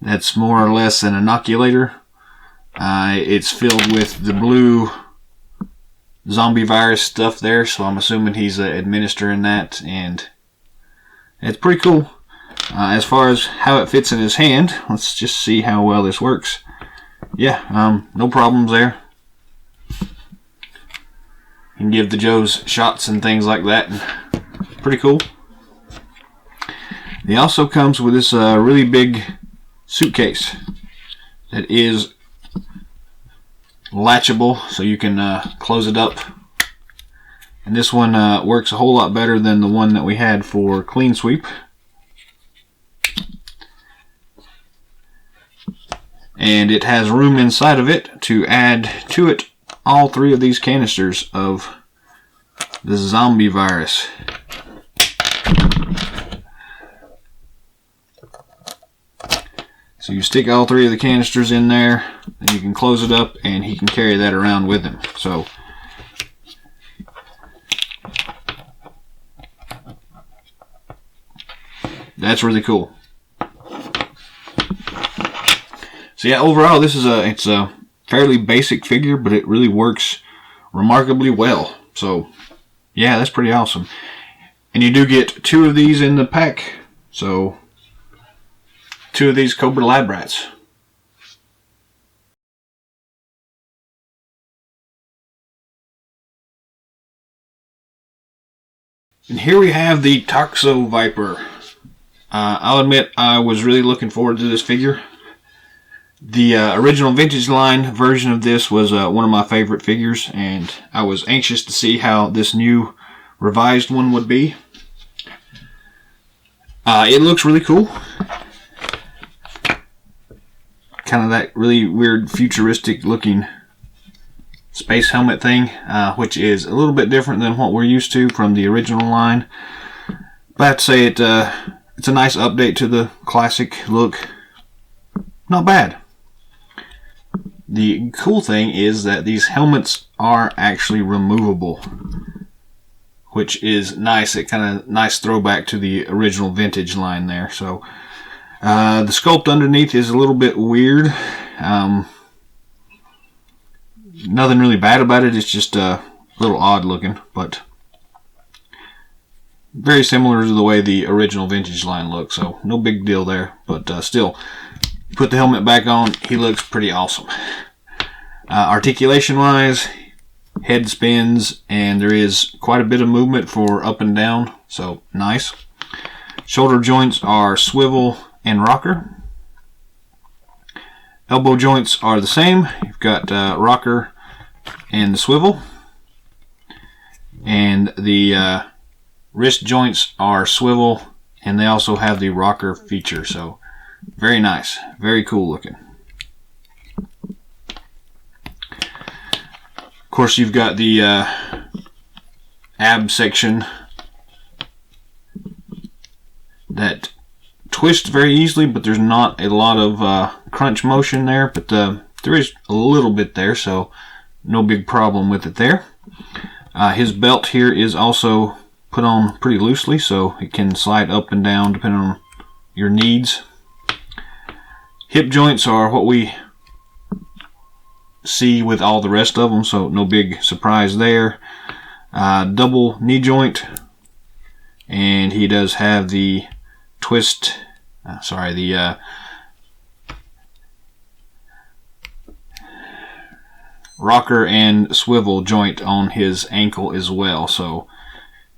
that's more or less an inoculator. It's filled with the blue zombie virus stuff there, so I'm assuming he's administering that, and it's pretty cool. As far as how it fits in his hand, let's just see how well this works. Yeah, no problems there. You can give the Joes shots and things like that. Pretty cool. He also comes with this really big suitcase that is latchable, so you can close it up. And this one works a whole lot better than the one that we had for Clean Sweep. And it has room inside of it to add to it all 3 of these canisters of the zombie virus. So you stick all 3 of the canisters in there, and you can close it up, and he can carry that around with him. So that's really cool. So yeah, overall this is it's a fairly basic figure, but it really works remarkably well. So yeah, that's pretty awesome. And you do get 2 of these in the pack. So 2 of these Cobra Lab Rats. And here we have the Toxo-Viper. I'll admit I was really looking forward to this figure. The original vintage line version of this was one of my favorite figures, and I was anxious to see how this new revised one would be. It looks really cool. Kind of that really weird futuristic looking space helmet thing, which is a little bit different than what we're used to from the original line. But I have to say it's a nice update to the classic look. Not bad. The cool thing is that these helmets are actually removable, which is nice. It kind of nice throwback to the original vintage line there. So the sculpt underneath is a little bit weird. Nothing really bad about it. It's just a little odd looking, but very similar to the way the original vintage line looks. So no big deal there. But still, put the helmet back on, he looks pretty awesome. Articulation wise, head spins, and there is quite a bit of movement for up and down, so nice. Shoulder joints are swivel and rocker. Elbow joints are the same. You've got rocker and the swivel. And the wrist joints are swivel, and they also have the rocker feature, so very nice, very cool looking. Of course, you've got the ab section that twists very easily, but there's not a lot of crunch motion there, but there is a little bit there, so no big problem with it there. His belt here is also put on pretty loosely, so it can slide up and down depending on your needs. Hip joints are what we see with all the rest of them, so no big surprise there. Double knee joint, and he does have the twist, the rocker and swivel joint on his ankle as well. So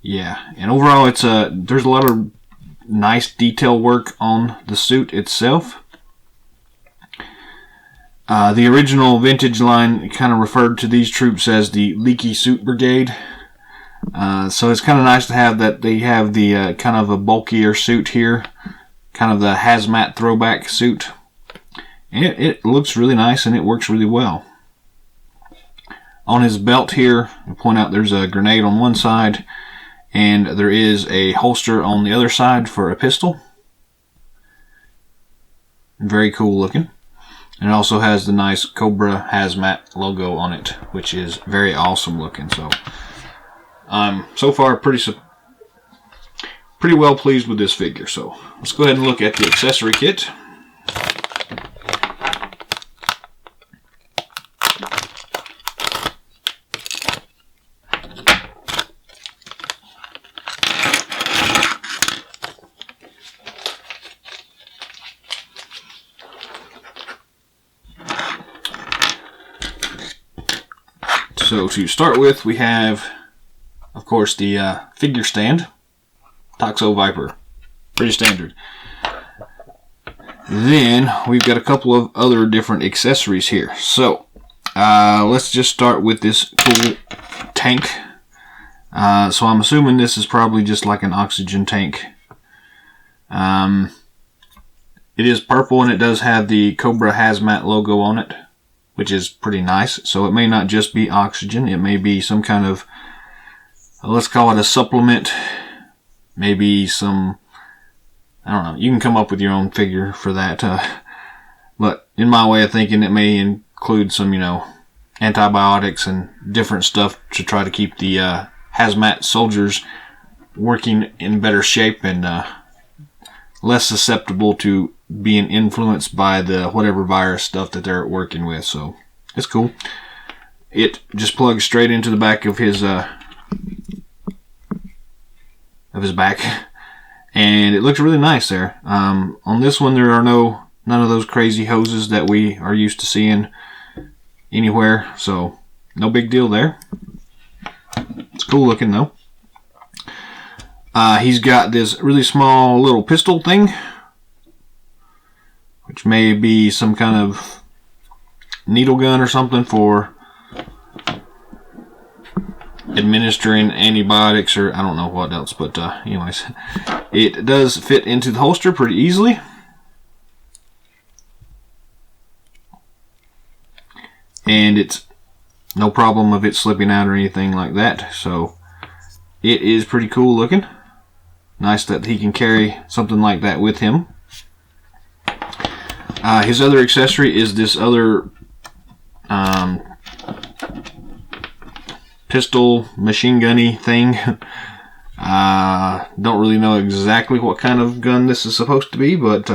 yeah, and overall it's there's a lot of nice detail work on the suit itself. The original vintage line kind of referred to these troops as the Leaky Suit Brigade. So it's kind of nice to have that they have the kind of a bulkier suit here, kind of the hazmat throwback suit. And it looks really nice and it works really well. On his belt here, I'll point out there's a grenade on one side, and there is a holster on the other side for a pistol. Very cool looking. And it also has the nice Cobra Hazmat logo on it, which is very awesome looking. So I'm so far pretty well pleased with this figure. So let's go ahead and look at the accessory kit. So to start with, we have, of course, the figure stand, Toxo-Viper, pretty standard. Then we've got a couple of other different accessories here. So let's just start with this cool tank. So I'm assuming this is probably just like an oxygen tank. It is purple and it does have the Cobra Hazmat logo on it, which is pretty nice. So it may not just be oxygen, it may be some kind of, let's call it a supplement, maybe some, I don't know, you can come up with your own figure for that, but in my way of thinking, it may include some, you know, antibiotics and different stuff to try to keep the hazmat soldiers working in better shape and less susceptible to being influenced by the whatever virus stuff that they're working with. So it's cool. It just plugs straight into the back of his back, and it looks really nice there. On this one, there are none of those crazy hoses that we are used to seeing anywhere, so no big deal there. It's cool looking though. He's got this really small little pistol thing, which may be some kind of needle gun or something for administering antibiotics, or I don't know what else, but anyways, it does fit into the holster pretty easily. And it's no problem of it slipping out or anything like that, so it is pretty cool looking. Nice that he can carry something like that with him. His other accessory is this other pistol machine gunny thing. Don't really know exactly what kind of gun this is supposed to be, but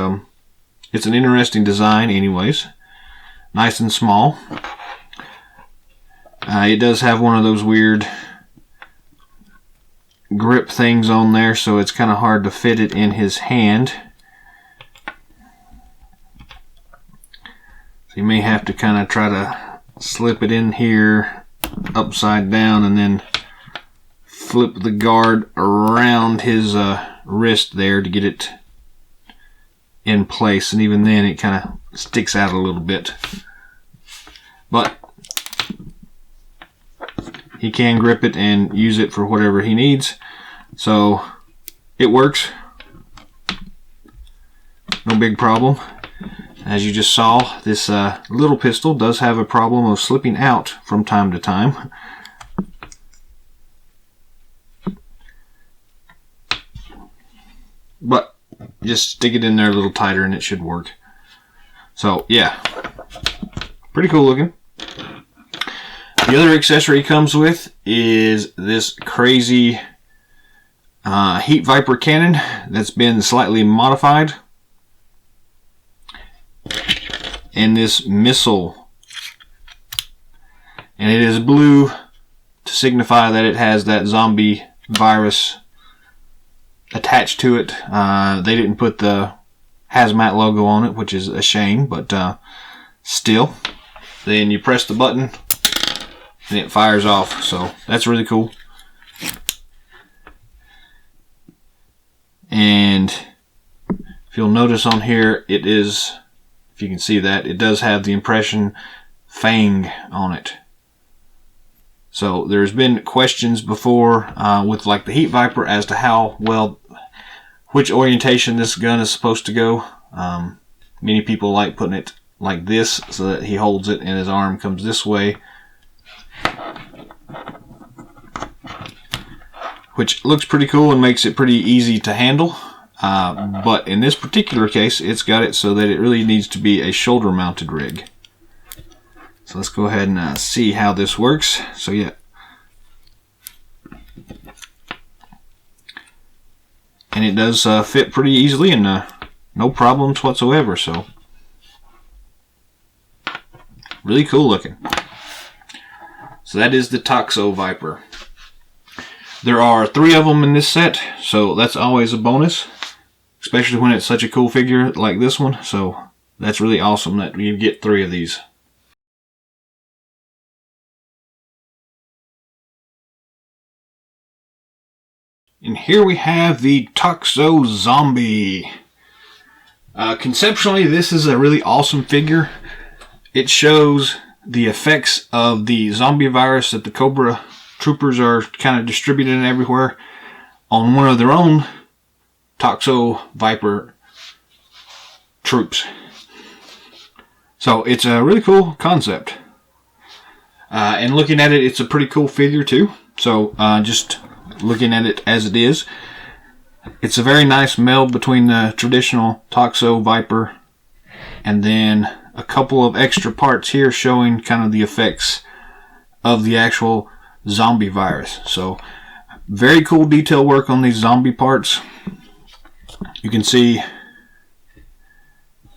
it's an interesting design anyways. Nice and small. It does have one of those weird grip things on there, so it's kind of hard to fit it in his hand. So you may have to kind of try to slip it in here upside down and then flip the guard around his wrist there to get it in place, and even then it kind of sticks out a little bit. But he can grip it and use it for whatever he needs, so it works. No big problem. As you just saw, this little pistol does have a problem of slipping out from time to time. But just stick it in there a little tighter and it should work. So yeah, pretty cool looking. The other accessory he comes with is this crazy Heat Viper cannon that's been slightly modified. And this missile. And it is blue to signify that it has that zombie virus attached to it. They didn't put the hazmat logo on it, which is a shame, but still. Then you press the button and it fires off, so that's really cool. And if you'll notice on here, it is, if you can see that, it does have the impression Fang on it. So there's been questions before with like the Heat Viper as to how well, which orientation this gun is supposed to go. Many people like putting it like this so that he holds it and his arm comes this way, which looks pretty cool and makes it pretty easy to handle. but in this particular case, it's got it so that it really needs to be a shoulder-mounted rig. So let's go ahead and see how this works. So yeah. And it does fit pretty easily and no problems whatsoever. So really cool looking. So that is the Toxo-Viper. There are 3 of them in this set, so that's always a bonus, especially when it's such a cool figure like this one. So that's really awesome that you get 3 of these. And here we have the Toxo Zombie. Conceptually, this is a really awesome figure. It shows the effects of the zombie virus that the Cobra troopers are kind of distributed everywhere on one of their own Toxo-Viper troops. So it's a really cool concept. And looking at it, it's a pretty cool figure too. So just looking at it as it is, it's a very nice meld between the traditional Toxo-Viper and then a couple of extra parts here showing kind of the effects of the actual zombie virus. So very cool detail work on these zombie parts. You can see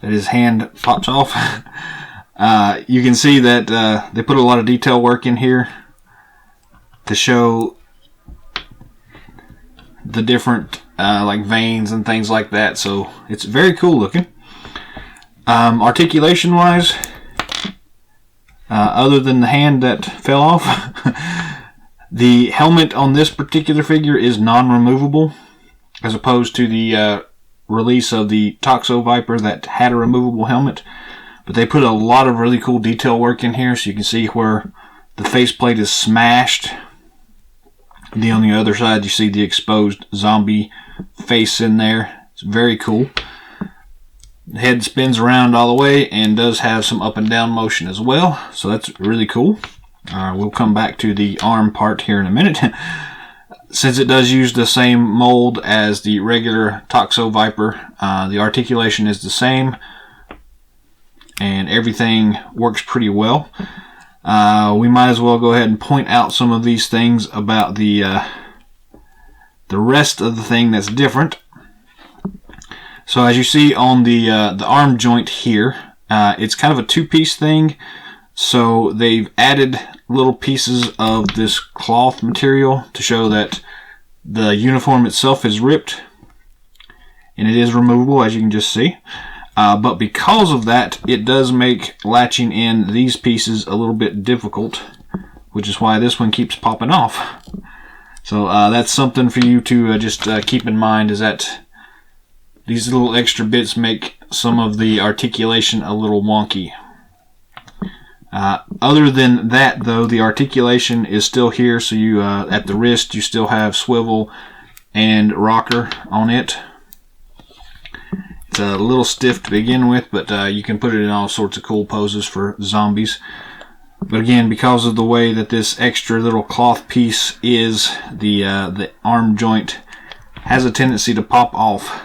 that his hand pops off. You can see that they put a lot of detail work in here to show the different like veins and things like that. So it's very cool looking. Articulation wise, other than the hand that fell off, the helmet on this particular figure is non-removable, as opposed to the release of the Toxo-Viper that had a removable helmet. But they put a lot of really cool detail work in here, so you can see where the faceplate is smashed. And then on the other side, you see the exposed zombie face in there. It's very cool. The head spins around all the way and does have some up and down motion as well, so that's really cool. We'll come back to the arm part here in a minute. Since it does use the same mold as the regular Toxo-Viper, the articulation is the same and everything works pretty well. We might as well go ahead and point out some of these things about the rest of the thing that's different. So as you see on the arm joint here, it's kind of a 2-piece thing. So they've added little pieces of this cloth material to show that the uniform itself is ripped, and it is removable, as you can just see. But because of that, it does make latching in these pieces a little bit difficult, which is why this one keeps popping off. So that's something for you to just keep in mind, is that these little extra bits make some of the articulation a little wonky. Other than that, though, the articulation is still here, so you at the wrist you still have swivel and rocker on it. It's a little stiff to begin with, but you can put it in all sorts of cool poses for zombies. But again, because of the way that this extra little cloth piece is, the arm joint has a tendency to pop off.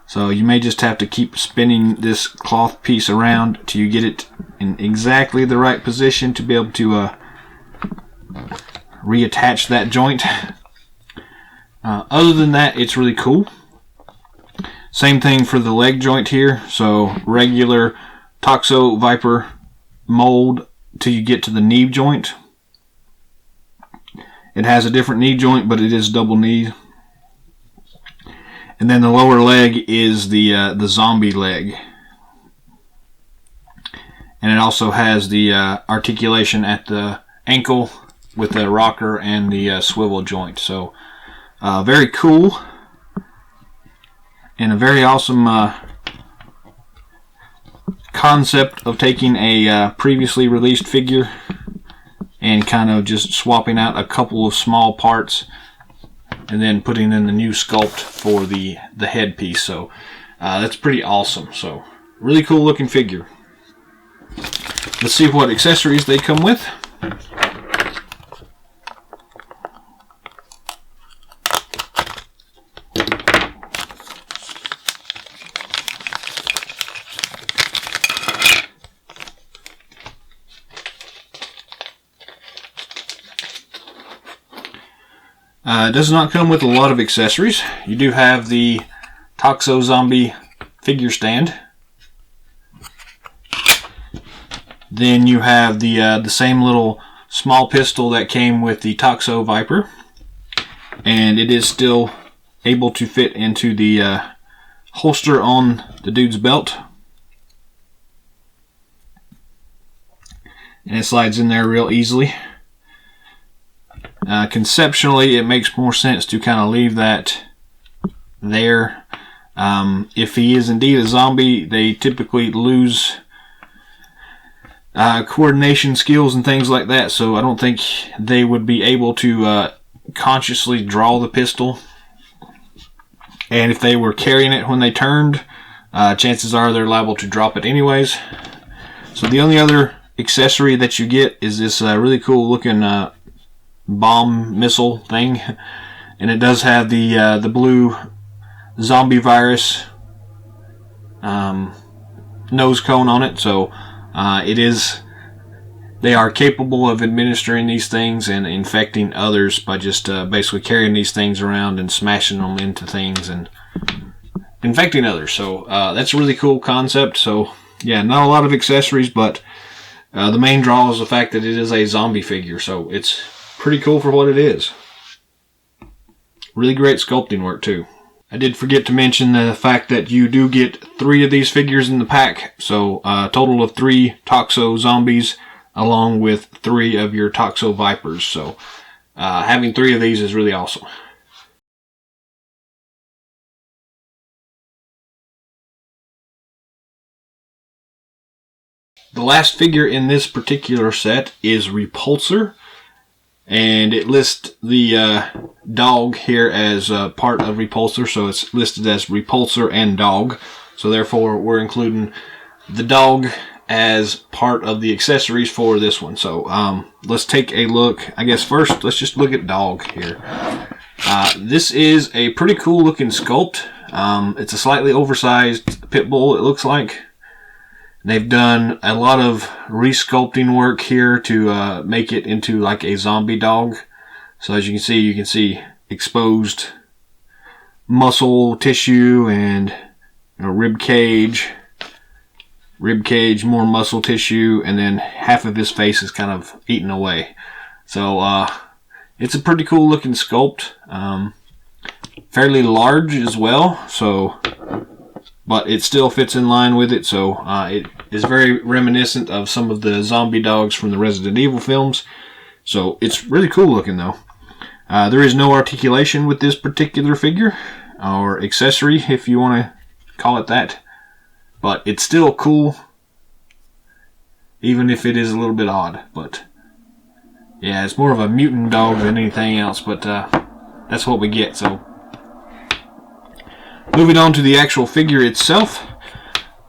So you may just have to keep spinning this cloth piece around till you get it in exactly the right position to be able to reattach that joint. Other than that, it's really cool. Same thing for the leg joint here. So regular Toxo-Viper mold till you get to the knee joint. It has a different knee joint, but it is double knee. And then the lower leg is the zombie leg. And it also has the articulation at the ankle with the rocker and the swivel joint. So very cool. And a very awesome concept of taking a previously released figure and kind of just swapping out a couple of small parts and then putting in the new sculpt for the headpiece. So that's pretty awesome. So really cool looking figure. Let's see what accessories they come with. It does not come with a lot of accessories. You do have the Toxo Zombie figure stand. Then you have the same little small pistol that came with the Toxo-Viper, and it is still able to fit into the holster on the dude's belt, and it slides in there real easily. Conceptually, it makes more sense to kind of leave that there. If he is indeed a zombie, they typically lose coordination skills and things like that, so I don't think they would be able to consciously draw the pistol. And if they were carrying it when they turned, chances are they're liable to drop it anyways. So the only other accessory that you get is this really cool looking bomb missile thing, and it does have the blue zombie virus nose cone on it, so they are capable of administering these things and infecting others by just basically carrying these things around and smashing them into things and infecting others. So that's a really cool concept. So yeah, not a lot of accessories, but the main draw is the fact that it is a zombie figure, so it's pretty cool for what it is. Really great sculpting work too. I did forget to mention the fact that you do get 3 of these figures in the pack, so a total of 3 Toxo Zombies along with 3 of your Toxo Vipers, so having 3 of these is really awesome. The last figure in this particular set is Repulsor, and it lists the Dawg here as part of Repulsor, so it's listed as Repulsor and Dawg, so therefore we're including the Dawg as part of the accessories for this one. So let's take a look. I guess first let's just look at Dawg here. This is a pretty cool looking sculpt. It's a slightly oversized pit bull, it looks like. They've done a lot of resculpting work here to make it into like a zombie dog. So as you can see exposed muscle tissue and rib cage, more muscle tissue, and then half of his face is kind of eaten away. So it's a pretty cool looking sculpt. Fairly large as well, so but it still fits in line with it, so it is very reminiscent of some of the zombie dogs from the Resident Evil films. So it's really cool looking though. There is no articulation with this particular figure, or accessory if you want to call it that, but it's still cool, even if it is a little bit odd. But yeah, it's more of a mutant dog than anything else, but that's what we get. So moving on to the actual figure itself,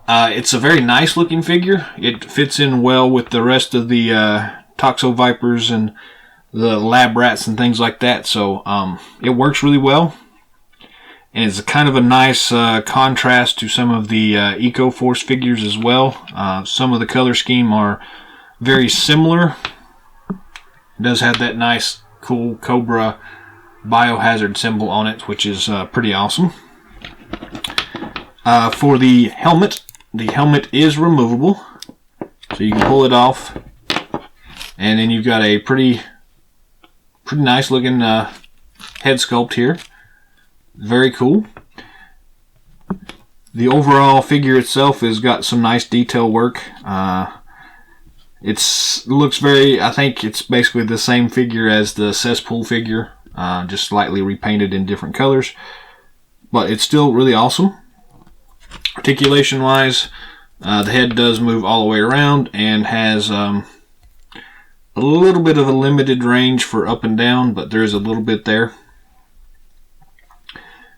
it's a very nice looking figure. It fits in well with the rest of the Toxo Vipers and the Lab Rats and things like that, so it works really well. And it's kind of a nice contrast to some of the Eco Force figures as well. Some of the color scheme are very similar. It does have that nice cool Cobra biohazard symbol on it, which is pretty awesome. For the helmet is removable, so you can pull it off, and then you've got a pretty nice looking head sculpt here. Very cool. The overall figure itself has got some nice detail work. It looks very, I think it's basically the same figure as the cesspool figure, just slightly repainted in different colors, but it's still really awesome. Articulation wise, the head does move all the way around and has a little bit of a limited range for up and down, but there's a little bit there.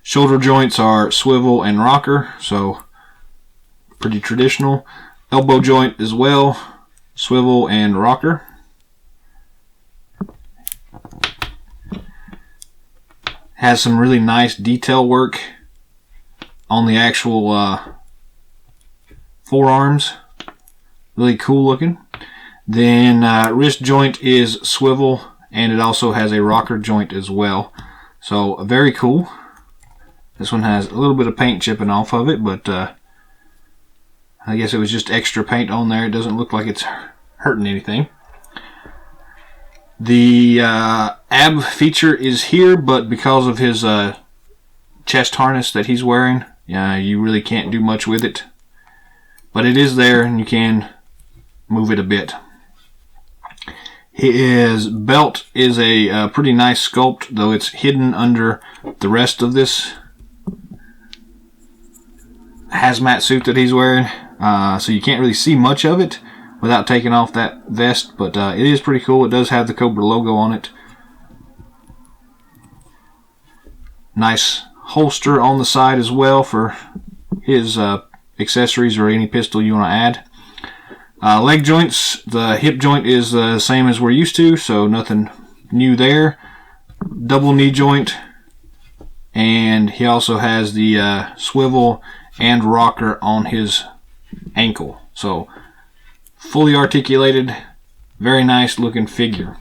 Shoulder joints are swivel and rocker, so pretty traditional. Elbow joint as well, swivel and rocker. Has some really nice detail work on the actual forearms. Really cool looking. Then wrist joint is swivel, and it also has a rocker joint as well. So very cool. This one has a little bit of paint chipping off of it, but I guess it was just extra paint on there. It doesn't look like it's hurting anything. The ab feature is here, but because of his chest harness that he's wearing, you really can't do much with it. But it is there, and you can move it a bit. His belt is a pretty nice sculpt, though it's hidden under the rest of this hazmat suit that he's wearing, so you can't really see much of it without taking off that vest, but it is pretty cool. It does have the Cobra logo on it. Nice holster on the side as well for his accessories or any pistol you want to add. Leg joints, the hip joint is the same as we're used to, so nothing new there. Double knee joint, and he also has the swivel and rocker on his ankle. So fully articulated, very nice looking figure.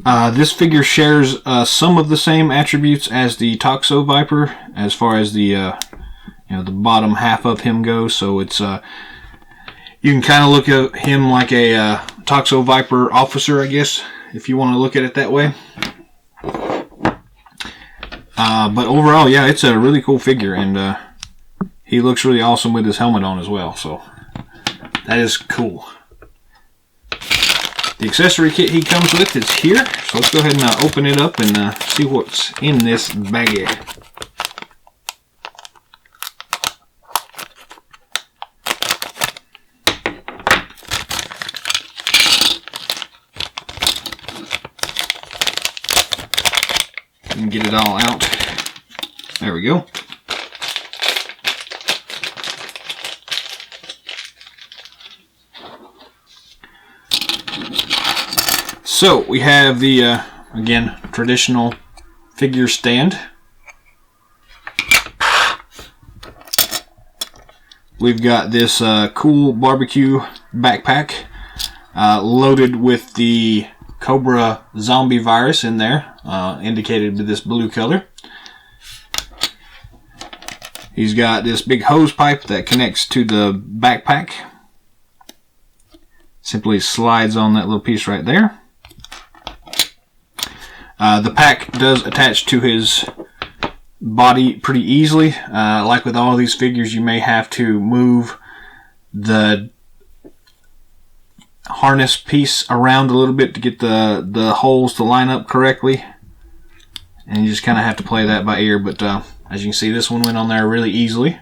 This figure shares some of the same attributes as the Toxo-Viper as far as the the bottom half of him goes. So it's you can kind of look at him like a Toxo-Viper officer, I guess, if you want to look at it that way. But overall, yeah, it's a really cool figure, and he looks really awesome with his helmet on as well, so that is cool. The accessory kit he comes with is here, so let's go ahead and open it up and see what's in this baggie. And get it all out. There we go. So we have the again, traditional figure stand. We've got this cool barbecue backpack loaded with the Cobra Zombie virus in there, indicated with this blue color. He's got this big hose pipe that connects to the backpack. Simply slides on that little piece right there. The pack does attach to his body pretty easily. Like with all these figures, you may have to move the harness piece around a little bit to get the holes to line up correctly, and you just kind of have to play that by ear, but as you can see, this one went on there really easily.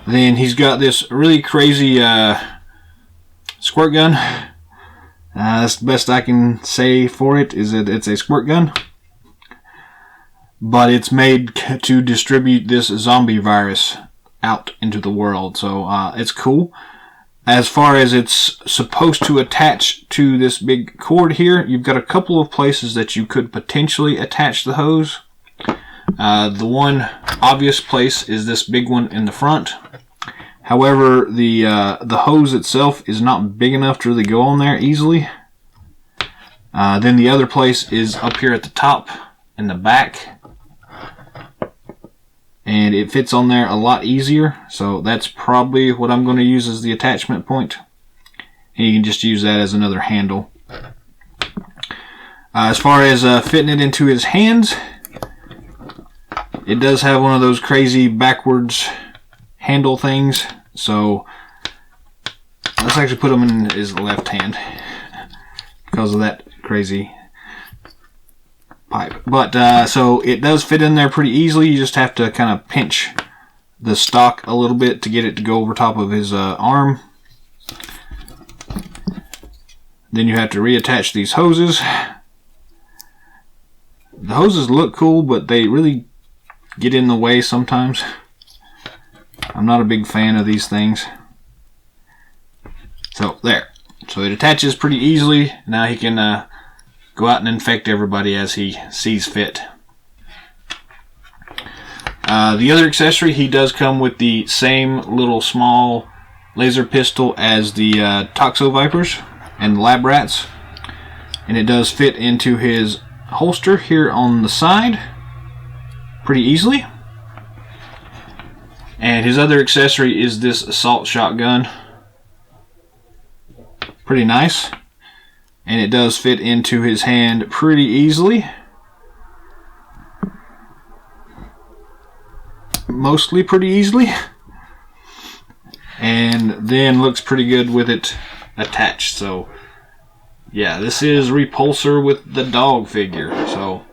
Then he's got this really crazy squirt gun. That's the best I can say for it, is that it's a squirt gun, but it's made to distribute this zombie virus out into the world, so it's cool. As far as it's supposed to attach to this big cord here, you've got a couple of places that you could potentially attach the hose. The one obvious place is this big one in the front. However, the hose itself is not big enough to really go on there easily. Then the other place is up here at the top in the back, and it fits on there a lot easier, so that's probably what I'm going to use as the attachment point, and you can just use that as another handle. As far as fitting it into his hands, it does have one of those crazy backwards handle things, so let's actually put him in his left hand because of that crazy pipe. But so it does fit in there pretty easily. You just have to kind of pinch the stock a little bit to get it to go over top of his arm. Then you have to reattach these hoses. The hoses look cool, but they really get in the way sometimes. I'm not a big fan of these things. So there. So it attaches pretty easily. Now he can go out and infect everybody as he sees fit. The other accessory, he does come with the same little small laser pistol as the Toxo-Vipers and Lab Rats. and it does fit into his holster here on the side pretty easily. And his other accessory is this assault shotgun. Pretty nice. And it does fit into his hand pretty easily. Mostly pretty easily. And then looks pretty good with it attached. So yeah, this is Repulsor with the Dawg figure. So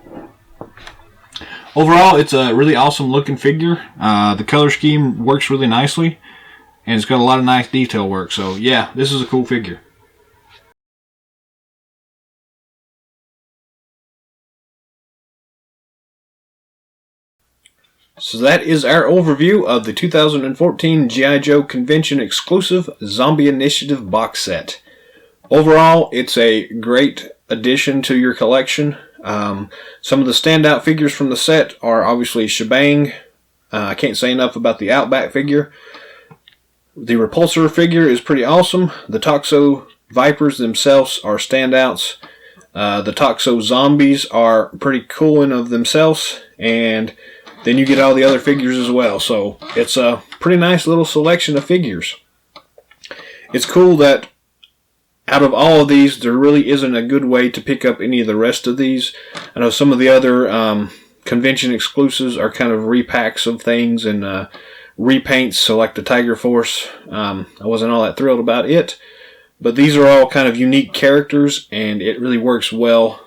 overall, it's a really awesome looking figure. The color scheme works really nicely, and it's got a lot of nice detail work. So yeah, this is a cool figure. So that is our overview of the 2014 G.I. Joe Convention exclusive Zombie Initiative box set. Overall, it's a great addition to your collection. Some of the standout figures from the set are obviously Shebang. I can't say enough about the Outback figure. The Repulsor figure is pretty awesome. The Toxo-Vipers themselves are standouts. The Toxo Zombies are pretty cool in of themselves. And then you get all the other figures as well. So it's a pretty nice little selection of figures. It's cool that out of all of these, there really isn't a good way to pick up any of the rest of these. I know some of the other convention exclusives are kind of repacks of things and repaints, so like the Tiger Force. I wasn't all that thrilled about it. But these are all kind of unique characters, and it really works well.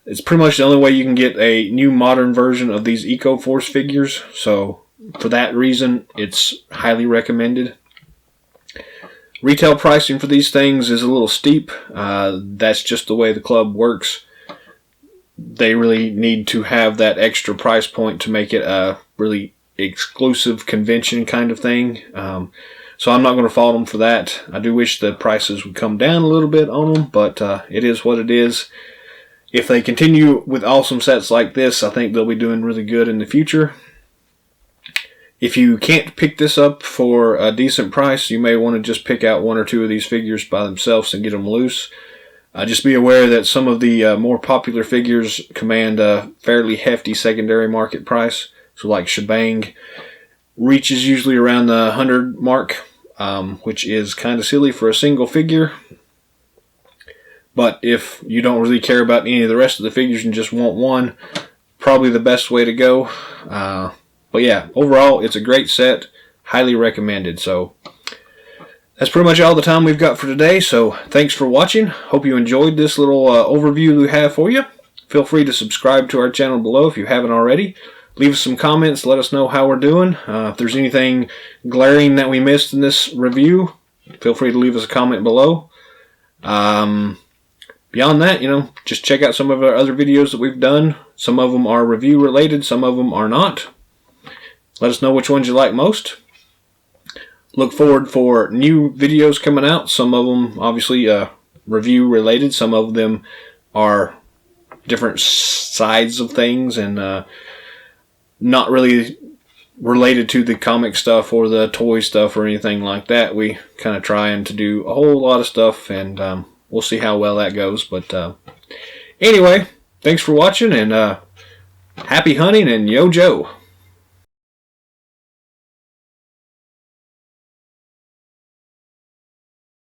It's pretty much the only way you can get a new modern version of these Eco Force figures. So for that reason, it's highly recommended. Retail pricing for these things is a little steep. That's just the way the club works. They really need to have that extra price point to make it a really exclusive convention kind of thing. So I'm not going to fault them for that. I do wish the prices would come down a little bit on them, but it is what it is. If they continue with awesome sets like this, I think they'll be doing really good in the future. If you can't pick this up for a decent price, you may want to just pick out one or two of these figures by themselves and get them loose. Just be aware that some of the more popular figures command a fairly hefty secondary market price. So like Shebang reaches usually around the 100 mark, which is kind of silly for a single figure. But if you don't really care about any of the rest of the figures and just want one, probably the best way to go. But yeah, overall, it's a great set. Highly recommended. So that's pretty much all the time we've got for today. So thanks for watching. Hope you enjoyed this little overview we have for you. Feel free to subscribe to our channel below if you haven't already. Leave us some comments. Let us know how we're doing. If there's anything glaring that we missed in this review, feel free to leave us a comment below. Beyond that, just check out some of our other videos that we've done. Some of them are review related, some of them are not. Let us know which ones you like most. Look forward for new videos coming out. Some of them obviously review related. Some of them are different sides of things and not really related to the comic stuff or the toy stuff or anything like that. We kind of trying to do a whole lot of stuff, and we'll see how well that goes. But anyway, thanks for watching, and happy hunting, and yo Joe.